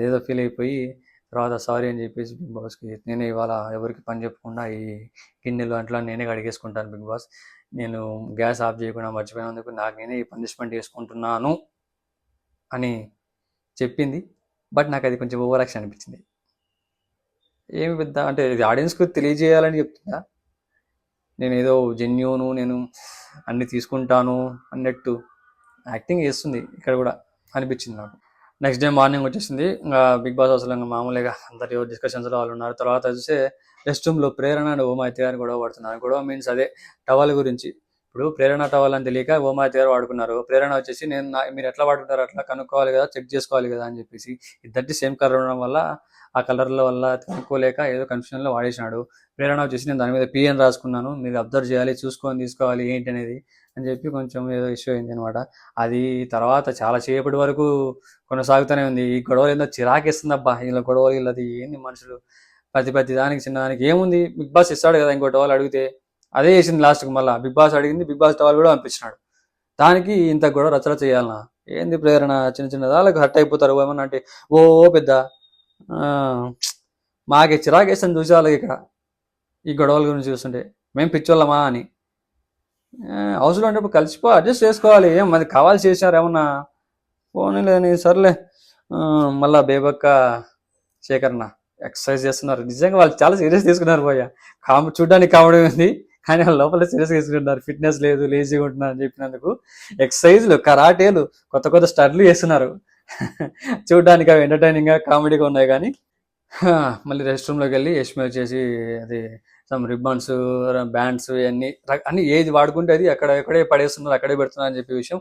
ఏదో ఫీల్ అయిపోయి తర్వాత సారీ అని చెప్పేసి బిగ్ బాస్కి, నేనే ఇవాళ ఎవరికి పని చెప్పకుండా ఈ గిన్నెలు అంట్లో నేనే కడిగేసుకుంటాను బిగ్ బాస్, నేను గ్యాస్ ఆఫ్ చేయకుండా మర్చిపోయినందుకు నాకు నేనే ఈ పనిష్మెంట్ చేసుకుంటున్నాను అని చెప్పింది. బట్ నాకు అది కొంచెం ఓవర్ యాక్షన్ అనిపించింది. ఏమి పెద్ద అంటే ఇది ఆడియన్స్కి తెలియజేయాలని చెప్తుందా, నేను ఏదో జెన్యూను, నేను అన్ని తీసుకుంటాను అన్నట్టు యాక్టింగ్ చేస్తుంది ఇక్కడ కూడా అనిపించింది నాకు. నెక్స్ట్ డే మార్నింగ్ వచ్చేసింది, ఇంకా బిగ్ బాస్ అసలు ఇంకా మామూలుగా అందరి డిస్కషన్స్లో వాళ్ళు ఉన్నారు. తర్వాత చూస్తే రెస్ట్ రూమ్లో ప్రేరణ అండ్ ఓమాయితీ గారు గొడవ పడుతున్నారు. గొడవ మీన్స్ అదే టవల్ గురించి. ఇప్పుడు ప్రేరణ టవల్ అని తెలియక ఓమాయితీ గారు వాడుకున్నారు. ప్రేరణ వచ్చేసి మీరు ఎట్లా వాడుకుంటారు అట్లా కనుక్కోవాలి కదా, చెక్ చేసుకోవాలి కదా అని చెప్పేసి, ఇద్దరికి సేమ్ కలర్ ఉండడం వల్ల ఆ కలర్ల వల్ల కనుక్కోలేక ఏదో కన్ఫ్యూజన్లో వాడేసినాడు. ప్రేరణ వచ్చేసి నేను దాని మీద పిఎన్ రాసుకున్నాను, మీరు అబ్జర్వ్ చేయాలి, చూసుకొని తీసుకోవాలి ఏంటి అనేది అని చెప్పి కొంచెం ఏదో ఇష్యూ అయింది అనమాట. అది తర్వాత చాలా సేపటి వరకు కొనసాగుతూనే ఉంది. ఈ గొడవలు ఏందో చిరాకేస్తుంది అబ్బా, ఇలా గొడవలు వీళ్ళది ఏంది మనుషులు, ప్రతి దానికి చిన్నదానికి ఏముంది, బిగ్ బాస్ ఇస్తాడు కదా ఇంకో టవల్ అడిగితే, అదే వేసింది లాస్ట్కి. మళ్ళీ బిగ్ బాస్ అడిగింది, బిగ్ బాస్ టవల్ కూడా పంపించినాడు. దానికి ఇంత గొడవ రచన చేయాలన్నా ఏంది ప్రేరణ, చిన్న వాళ్ళకి హర్ట్ అయిపోతారు ఏమన్నా అంటే ఓ పెద్ద మాకే చిరాకేస్తాను చూసే వాళ్ళకి ఇక్కడ ఈ గొడవల గురించి చూస్తుంటే, మేము పిచ్చోళ్ళమా అని. అవసరం అంటే కలిసిపో, అడ్జస్ట్ చేసుకోవాలి, ఏం మనకి కావాల్సి చేసినారు ఏమన్నా, ఫోన్ లేని సర్లే. మళ్ళా బేబక్క శేఖర్న ఎక్సర్సైజ్ చేస్తున్నారు. నిజంగా వాళ్ళు చాలా సీరియస్ తీసుకున్నారు పోయా. చూడడానికి కామెడీ ఉంది కానీ వాళ్ళ లోపల సీరియస్ తీసుకుంటున్నారు. ఫిట్నెస్ లేదు, లేజీగా ఉంటున్నారు అని చెప్పినందుకు ఎక్సర్సైజ్లు, కరాటేలు, కొత్త స్టడ్లు చేస్తున్నారు. చూడడానికి అవి ఎంటర్టైనింగ్గా కామెడీగా ఉన్నాయి. కానీ మళ్ళీ రెస్ట్ రూమ్లోకి వెళ్ళి యష్మి వచ్చేసి అది సమ్ రిబ్బన్స్, బ్యాండ్స్ అన్ని ఏది వాడుకుంటే అది ఎక్కడే పడేస్తున్నారు, అక్కడే పెడుతున్నారు అని చెప్పే విషయం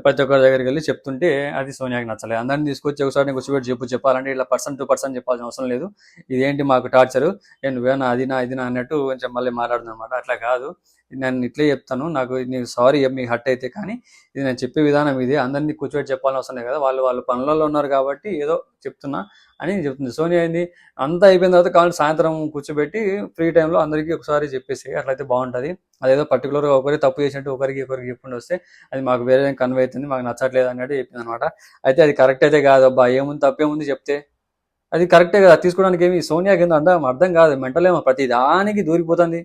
ప్రతి ఒక్కరి దగ్గరికి వెళ్ళి చెప్తుంటే అది సోనియాకి నచ్చలేదు. అందరిని తీసుకొచ్చి ఒకసారి కూర్చోబెట్టి చెప్పాలంటే ఇలా పర్సన్ టు పర్సన్ చెప్పాల్సిన అవసరం లేదు, ఇదేంటి మాకు టార్చరు, నువ్వేనా అదినా అన్నట్టు కొంచెం మళ్ళీ మాట్లాడుతుంది అనమాట. అట్లా కాదు, నేను ఇట్లే చెప్తాను, నాకు నీకు సారీ మీకు హర్ట్ అయితే, కానీ ఇది నేను చెప్పే విధానం ఇది, అందరినీ కూర్చోబెట్టి చెప్పాలని అవసరం లేదు కదా, వాళ్ళు పనులలో ఉన్నారు కాబట్టి ఏదో చెప్తున్నా అని చెప్తుంది. సోనియా అయింది అంతా అయిపోయిన తర్వాత కావాలంటే సాయంత్రం కూర్చోబెట్టి ఫ్రీ టైంలో అందరికీ ఒకసారి చెప్పేసి అట్లయితే బాగుంటుంది. అదేదో పర్టికులర్గా ఒకరికి తప్పు చేసినట్టు ఒకరికి చెప్పుకుంటూ వస్తే అది మాకు వేరే కన్వే అవుతుంది, మాకు నచ్చట్లేదు అన్నట్టు చెప్పింది అనమాట. అయితే అది కరెక్ట్ అయితే కాదు అబ్బా, ఏముంది తప్పేముంది చెప్తే, అది కరెక్టే కదా, తీసుకోవడానికి ఏమి సోనియాకి ఏందో అర్థం కాదు, మెంటల్ ఏమో ప్రతి దానికి దూరిపోతుంది.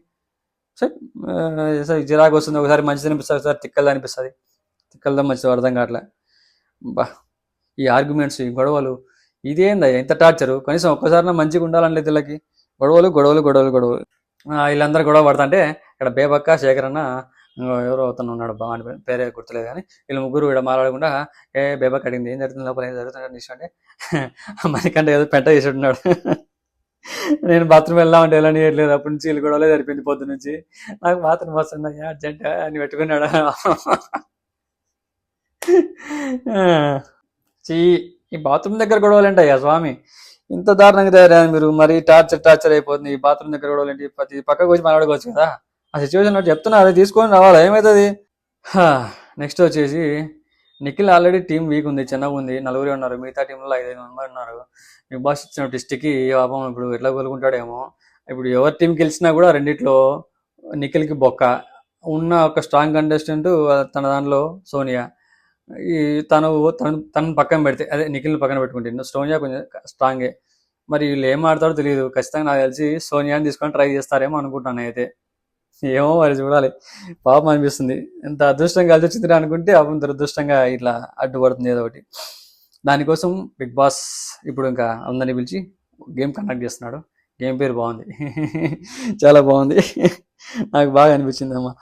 సరే సరే చిరాకు వస్తుంది, ఒకసారి మంచిది అనిపిస్తుంది, ఒకసారి తిక్కలు అనిపిస్తుంది. తిక్కలతో మంచిది అర్థం కావట్లే. బా ఈ ఆర్గ్యుమెంట్స్, ఈ గొడవలు, ఇదేందా ఎంత టార్చరు. కనీసం ఒక్కసారి మంచిగా ఉండాలని లేదు వీళ్ళకి. గొడవలు గొడవలు గొడవలు గొడవలు. వీళ్ళందరూ గొడవ పడతా అంటే ఇక్కడ బేబక్క, శేఖరన్న, ఎవరో అతను ఉన్నాడు, బాగా పేరే గుర్తులేదు కానీ వీళ్ళు ముగ్గురు ఇక్కడ మాట్లాడకుండా బేబక్క అడిగింది ఏం జరుగుతుంది లోపల, ఏం జరుగుతుంది అంటే మనకంటే ఏదో పెంట చేసి ఉన్నాడు. నేను బాత్రూమ్ వెళ్దామంటే ఎలా నీయట్లేదు, అప్పటి నుంచి వీళ్ళు గొడవలే సరిపోయింది పొద్దు నుంచి. నాకు బాత్రూమ్ వస్తున్నాయి అర్జెంట్ అని పెట్టుకున్నాడు. చీ, ఈ బాత్రూమ్ దగ్గర గొడవలు ఏంటయ్యా స్వామి, ఇంత దారుణంగా తయారయ్యారు మీరు. మరి టార్చర్ అయిపోతుంది. ఈ బాత్రూమ్ దగ్గర గొడవలు ఏంటి, ప్రతి పక్కకు వచ్చి మాట్లాడుకోవచ్చు కదా. ఆ సిచ్యువేషన్ చెప్తున్నా, అది తీసుకొని రావాలా, ఏమవుతుంది. నెక్స్ట్ వచ్చేసి నిఖిల్ ఆల్రెడీ టీం వీక్ ఉంది, చిన్నగా ఉంది, నలుగురే ఉన్నారు, మిగతా టీంలో 5 మంది ఉన్నారు. బిగ్ బాస్ ఇచ్చిన టెస్ట్కి పాపం ఇప్పుడు ఎట్లా కోలుకుంటాడేమో. ఇప్పుడు ఎవరి టీం గెలిచినా కూడా రెండిట్లో నిఖిల్కి బొక్క. ఉన్న ఒక స్ట్రాంగ్ కంటెస్టెంట్ తన దానిలో సోనియా. ఈ తను పక్కన పెడితే, అదే నిఖిల్ని పక్కన పెట్టుకుంటే సోనియా కొంచెం స్ట్రాంగే. మరి వీళ్ళు ఏం ఆడతారో తెలియదు. ఖచ్చితంగా నాకు తెలిసి సోనియాని తీసుకొని ట్రై చేస్తారేమో అనుకుంటాను అయితే. ఏమో మరి చూడాలి. పాపం అనిపిస్తుంది, ఎంత అదృష్టం కలిసి వచ్చింది అనుకుంటే పాపం దురదృష్టంగా ఇట్లా అడ్డుపడుతుంది ఏదో ఒకటి. దానికోసం బిగ్ బాస్ ఇప్పుడు ఇంకా అందరినీ పిలిచి గేమ్ కండక్ట్ చేస్తున్నాడు. గేమ్ పేరు బాగుంది, చాలా బాగుంది, నాకు బాగా అనిపించింది అమ్మా.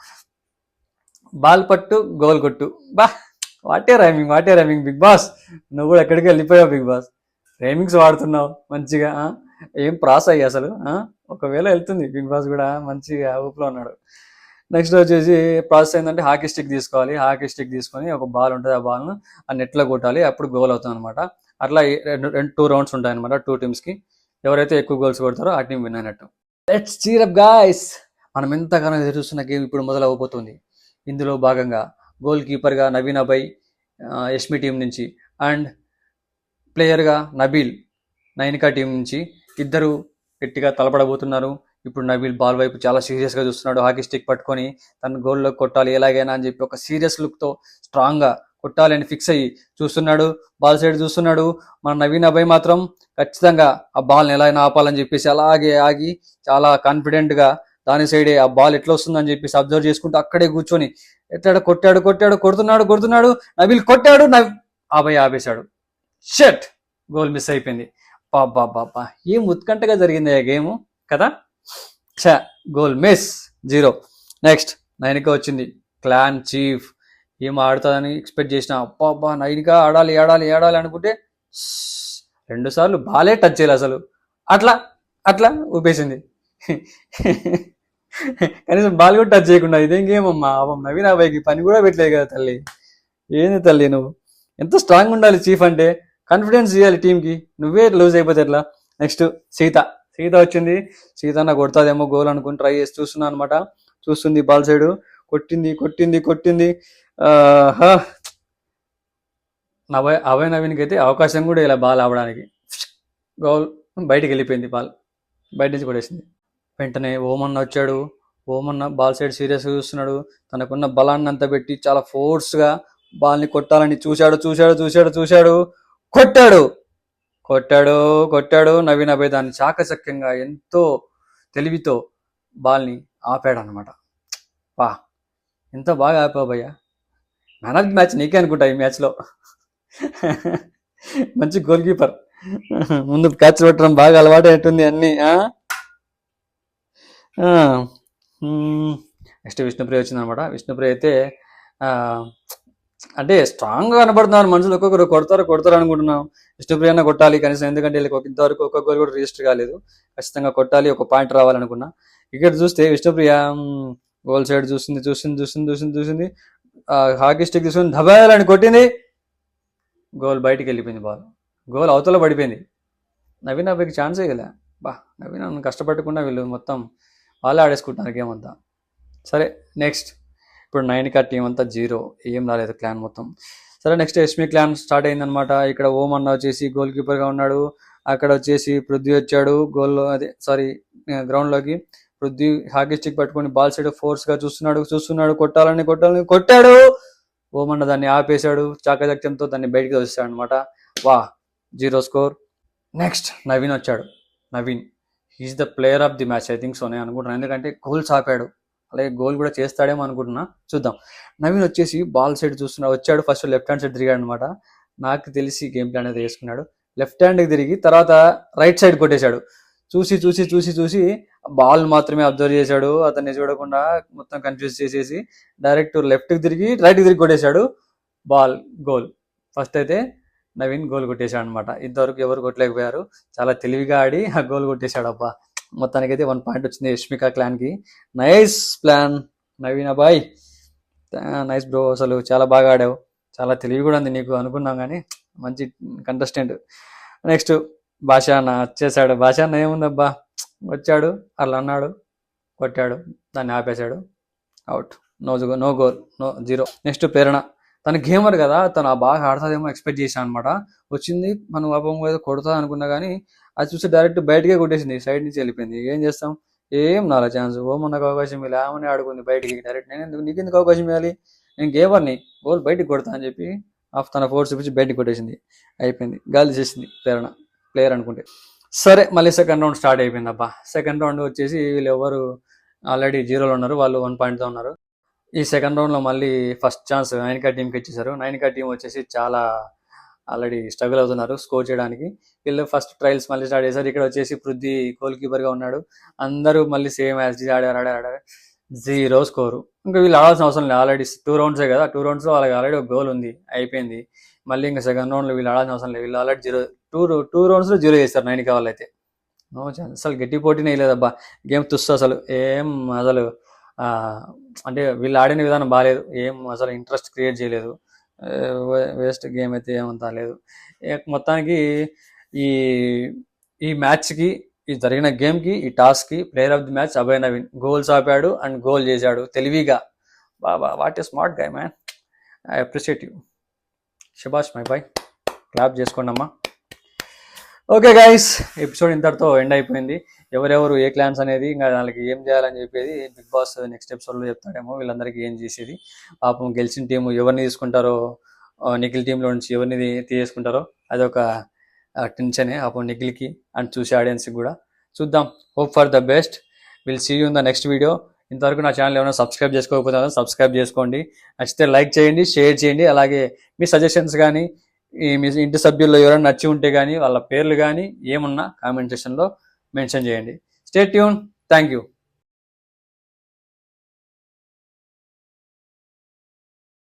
బాల్ పట్టు గోల్ కొట్టు. బా వాటే రైమింగ్ బిగ్ బాస్. నువ్వు కూడా ఎక్కడికి వెళ్ళిపోయావు బిగ్ బాస్, రైమింగ్స్ వాడుతున్నావు మంచిగా. ఏం ప్రాస్ అయ్యి అసలు. ఒకవేళ వెళ్తుంది బిగ్ బాస్ కూడా మంచిగా ఊపులో ఉన్నాడు. నెక్స్ట్ వచ్చేసి ప్రాసెస్ ఏంటంటే హాకీ స్టిక్ తీసుకోవాలి. హాకీ స్టిక్ తీసుకొని ఒక బాల్ ఉంటుంది, ఆ బాల్ను ఆ నెట్లో కొట్టాలి, అప్పుడు గోల్ అవుతుంది అనమాట. అట్లా 2 రౌండ్స్ ఉంటాయి అనమాట 2 టీమ్స్కి. ఎవరైతే ఎక్కువ గోల్స్ కొడతారో ఆ టీం విన్ అయినట్టు. Let's cheer up guys. మనం ఎంతగానో ఎదురు చూస్తున్న గేమ్ ఇప్పుడు మొదలవబోతుంది. ఇందులో భాగంగా గోల్ కీపర్గా నవీన్ అభయ్ యష్మి టీం నుంచి, అండ్ ప్లేయర్గా నబీల్ నైనికా టీం నుంచి ఇద్దరు గట్టిగా తలపడబోతున్నారు. ఇప్పుడు నబీల్ బాల్ వైపు చాలా సీరియస్గా చూస్తున్నాడు. హాకీ స్టిక్ పట్టుకొని తన గోల్లో కొట్టాలి ఎలాగైనా అని చెప్పి ఒక సీరియస్ లుక్తో స్ట్రాంగ్గా కొట్టాలి అని ఫిక్స్ అయ్యి చూస్తున్నాడు. బాల్ సైడ్ చూస్తున్నాడు. మన నవీన్ అభయ్ మాత్రం ఖచ్చితంగా ఆ బాల్ని ఎలా అయినా ఆపాలని చెప్పేసి అలాగే ఆగి చాలా కాన్ఫిడెంట్గా దాని సైడే ఆ బాల్ ఎట్లా వస్తుందని చెప్పేసి అబ్జర్వ్ చేసుకుంటూ అక్కడే కూర్చొని ఎట్లాడు కొడుతున్నాడు. నబీల్ కొట్టాడు, అభయ్ ఆపేశాడు. షట్, గోల్ మిస్ అయిపోయింది. బాబా ఏం ఉత్కంఠగా జరిగింది ఆ గేమ్ కదా. Goal miss, 0. నెక్స్ట్ నైనిక వచ్చింది, క్లాన్ చీఫ్. ఏం ఆడుతుందని ఎక్స్పెక్ట్ చేసిన. అబ్బా నైనిక ఆడాలి అనుకుంటే 2 సార్లు బాలే టచ్ చేయాలి అసలు. అట్లా ఊపేసింది. కనీసం బాల్ కూడా టచ్ చేయకుండా ఇదేం గేమ్ అమ్మా. నవీన్ అబ్బాయికి పని కూడా పెట్టలేదు కదా తల్లి. ఏంది తల్లి నువ్వు, ఎంత స్ట్రాంగ్ ఉండాలి చీఫ్ అంటే. కాన్ఫిడెన్స్ ఇవ్వాలి టీంకి, నువ్వే లూజ్ అయిపోతే ఎట్లా. నెక్స్ట్ సీత వచ్చింది. సీత నాకు కొడతాదేమో గోల్ అనుకుని ట్రై చేసి చూస్తున్నా అనమాట. చూస్తుంది బాల్ సైడ్, కొట్టింది. అభయ్ నవీన్కి అయితే అవకాశం కూడా ఇలా బాల్ ఆవడానికి. గోల్ బయటికి వెళ్ళిపోయింది, బాల్ బయట నుంచి కొట్టేసింది. వెంటనే ఓమన్న వచ్చాడు. ఓమన్న బాల్ సైడ్ సీరియస్గా చూస్తున్నాడు. తనకున్న బలాన్ని అంతా పెట్టి చాలా ఫోర్స్గా బాల్ని కొట్టాలని చూశాడు. కొట్టాడు. నవీన్ అభయ్ దాన్ని చాకచక్యంగా ఎంతో తెలివితో బాల్ని ఆపాడు అనమాట. ఎంత బాగా ఆపావు భయ్య. మ్యాన్ ఆఫ్ ది మ్యాచ్ నీకే అనుకుంటా ఈ మ్యాచ్లో. మంచి గోల్ కీపర్, ముందు క్యాచ్ పెట్టడం బాగా అలవాటు అయినట్టుంది అన్నీ. నెక్స్ట్ విష్ణుప్రియ వచ్చింది అనమాట. విష్ణుప్రియ అయితే అంటే స్ట్రాంగ్గా కనబడుతున్నారు మనుషులు. ఒక్కొక్కరు కొడతారు అనుకుంటున్నాం. విష్ణుప్రియన్న కొట్టాలి కనీసం, ఎందుకంటే ఇంతవరకు ఒక్క గోల్ కూడా రిజిస్టర్ కాలేదు. ఖచ్చితంగా కొట్టాలి, ఒక పాయింట్ రావాలనుకున్నా. ఇక్కడ చూస్తే విష్ణుప్రియ గోల్ సైడ్ చూసింది. హాకీ స్టిక్ తీసుకుని ధబాలని కొట్టింది. గోల్ బయటికి వెళ్ళిపోయింది. గోల్ అవతల పడిపోయింది. నవీన్ అబ్బాయికి ఛాన్సే కదా. నవీన్ కష్టపడకుండా వీళ్ళు మొత్తం వాళ్ళే ఆడేసుకుంటున్నారు గేమ్ అంతా. సరే నెక్స్ట్ ఇప్పుడు నైనికా టీం అంతా 0, ఏం రాలేదు క్లాన్ మొత్తం. సరే నెక్స్ట్ యష్మి క్లాన్ స్టార్ట్ అయిందనమాట. ఇక్కడ ఓం అన్న వచ్చేసి గోల్ కీపర్గా ఉన్నాడు. అక్కడ వచ్చేసి పృథ్వీ వచ్చాడు గ్రౌండ్లోకి. పృథ్వీ హాకీ స్టిక్ పట్టుకొని బాల్ సైడ్ ఫోర్స్గా చూస్తున్నాడు. కొట్టాడు. ఓం అన్న దాన్ని ఆపేశాడు. చాకచక్యంతో దాన్ని బయటకు వచ్చాడు అనమాట. 0 స్కోర్. నెక్స్ట్ నవీన్ వచ్చాడు. Naveen is the player of the match, I think so నేను అనుకుంటున్నాను. ఎందుకంటే గోల్స్ ఆపాడు. అలాగే గోల్ కూడా చేస్తాడేమో అనుకుంటున్నా, చూద్దాం. నవీన్ వచ్చేసి బాల్ సైడ్ వచ్చాడు, ఫస్ట్ లెఫ్ట్ హ్యాండ్ సైడ్ తిరిగాడు అనమాట. నాకు తెలిసి గేమ్ ప్లాన్ అనేది వేసుకున్నాడు. లెఫ్ట్ హ్యాండ్కి తిరిగి తర్వాత రైట్ సైడ్ కొట్టేశాడు. చూసి చూసి చూసి చూసి బాల్ మాత్రమే అబ్జర్వ్ చేశాడు, అతన్ని చూడకుండా మొత్తం కన్ఫ్యూజ్ చేసేసి డైరెక్ట్ లెఫ్ట్కి తిరిగి రైట్కి తిరిగి కొట్టేశాడు. Ball goal. ఫస్ట్ అయితే నవీన్ గోల్ కొట్టేశాడు అనమాట. ఇంతవరకు ఎవరు కొట్టలేకపోయారు. చాలా తెలివిగా ఆడి ఆ గోల్ కొట్టేశాడు. అబ్బా, మొత్తానికి అయితే 1 పాయింట్ వచ్చింది యష్మిక క్లాన్కి. నైస్ ప్లాన్ నవీన్ అబ్బాయ్, నైస్ బ్రో. అసలు చాలా బాగా ఆడావు, చాలా తెలివి కూడా ఉంది నీకు అనుకున్నాం, కానీ మంచి కంటెస్టెంట్. నెక్స్ట్ భాషాన్న వచ్చేసాడు. భాషాన్న ఏముందబ్బా, వచ్చాడు అట్లా అన్నాడు, కొట్టాడు, దాన్ని ఆపేశాడు, out. No goal, no 0. Next Prerana. తన గేమర్ కదా, తను బాగా ఆడుతుందేమో ఎక్స్పెక్ట్ చేశాను అనమాట. వచ్చింది మనం పాపం ఏదో కొడుతుంది అనుకున్నా, కానీ అది చూసి డైరెక్ట్ బయటకే కొట్టేసింది, సైడ్ నుంచి వెళ్ళిపోయింది. ఏం చేస్తాం, ఏం నాలా ఛాన్స్. మనకు అవకాశం ఇలా ఏమని ఆడుకుంది బయటికి డైరెక్ట్. నేను నీకెందుకు అవకాశం ఇవ్వాలి, నేను గేమర్ని, గోల్ బయటికి కొడతా అని చెప్పి తన ఫోర్స్ చూపించి బయటికి కొట్టేసింది. అయిపోయింది, గాలి చేసింది ప్రేరణ ప్లేయర్ అనుకుంటే. సరే, మళ్ళీ సెకండ్ రౌండ్ స్టార్ట్ అయిపోయింది. అబ్బా, సెకండ్ రౌండ్ వచ్చేసి వీళ్ళు ఎవరు ఆల్రెడీ 0లో ఉన్నారు, వాళ్ళు 1 పాయింట్తో ఉన్నారు. ఈ సెకండ్ రౌండ్లో మళ్ళీ ఫస్ట్ ఛాన్స్ నైనికా టీంకి ఇచ్చేసారు. నైనికా టీం వచ్చేసి చాలా ఆల్రెడీ స్ట్రగుల్ అవుతున్నారు స్కోర్ చేయడానికి. వీళ్ళు ఫస్ట్ ట్రయల్స్ మళ్ళీ స్టార్ట్ చేశారు. ఇక్కడ వచ్చేసి పృథ్వీ గోల్ కీపర్గా ఉన్నాడు. అందరూ మళ్ళీ సేమ్ యాజ్ ఆడారు 0 స్కోరు. ఇంకా వీళ్ళు ఆడాల్సిన అవసరం లేదు, ఆల్రెడీ 2 రౌండ్సే కదా, 2 రౌండ్స్లో వాళ్ళకి ఆల్రెడీ ఒక గోల్ ఉంది, అయిపోయింది. మళ్ళీ ఇంకా సెకండ్ రౌండ్లో వీళ్ళు ఆడాల్సిన అవసరం లేదు. వీళ్ళు ఆల్రెడీ 2 రౌండ్స్లో 0 చేస్తారు నైనికా వాళ్ళు అయితే. నో ఛాన్స్, అసలు గట్టి పోటీనే లేదబ్బా. గేమ్ తుస్సు అసలు, ఏం అసలు అంటే వీళ్ళు ఆడిన విధానం బాగాలేదు, ఏం అసలు ఇంట్రెస్ట్ క్రియేట్ చేయలేదు. వేస్ట్ గేమ్ అయితే ఏమంతా లేదు. మొత్తానికి ఈ ఈ మ్యాచ్కి, ఈ జరిగిన గేమ్కి, ఈ టాస్క్కి player of the match Abhay Naveen. Goals ఆపాడు అండ్ గోల్ చేశాడు తెలివిగా. బాబా, what a smart guy man, I appreciate you. శబాష్ మై బాయ్, క్లాప్ చేసుకోండి అమ్మా. ఓకే గైస్, ఎపిసోడ్ ఇంతటితో ఎండ్ అయిపోయింది. ఎవరెవరు ఏ క్లాన్స్ అనేది, ఇంకా వాళ్ళకి ఏం చేయాలని చెప్పేది బిగ్ బాస్ నెక్స్ట్ ఎపిసోడ్లో చెప్తాడేమో. వీళ్ళందరికీ ఏం చేసేది, పాపం గెలిచిన టీము ఎవరిని తీసుకుంటారో, నిఖిల్ టీంలో నుంచి ఎవరిని తీసుకుంటారో అదొక టెన్షనే పాపం నిఖిల్కి అండ్ చూసే ఆడియన్స్కి కూడా. చూద్దాం, hope for the best. Will see you in the next video. ఇంతవరకు నా ఛానల్ ఏమైనా సబ్స్క్రైబ్ చేసుకోకపోతే సబ్స్క్రైబ్ చేసుకోండి, నచ్చితే లైక్ చేయండి, షేర్ చేయండి. అలాగే మీ సజెషన్స్ కానీ, మీ ఇంటి సభ్యుల్లో ఎవరైనా నచ్చి ఉంటే కానీ వాళ్ళ పేర్లు కానీ ఏమున్నా కామెంట్ సెక్షన్లో మెన్షన్ చేయండి. Stay tune, thank you.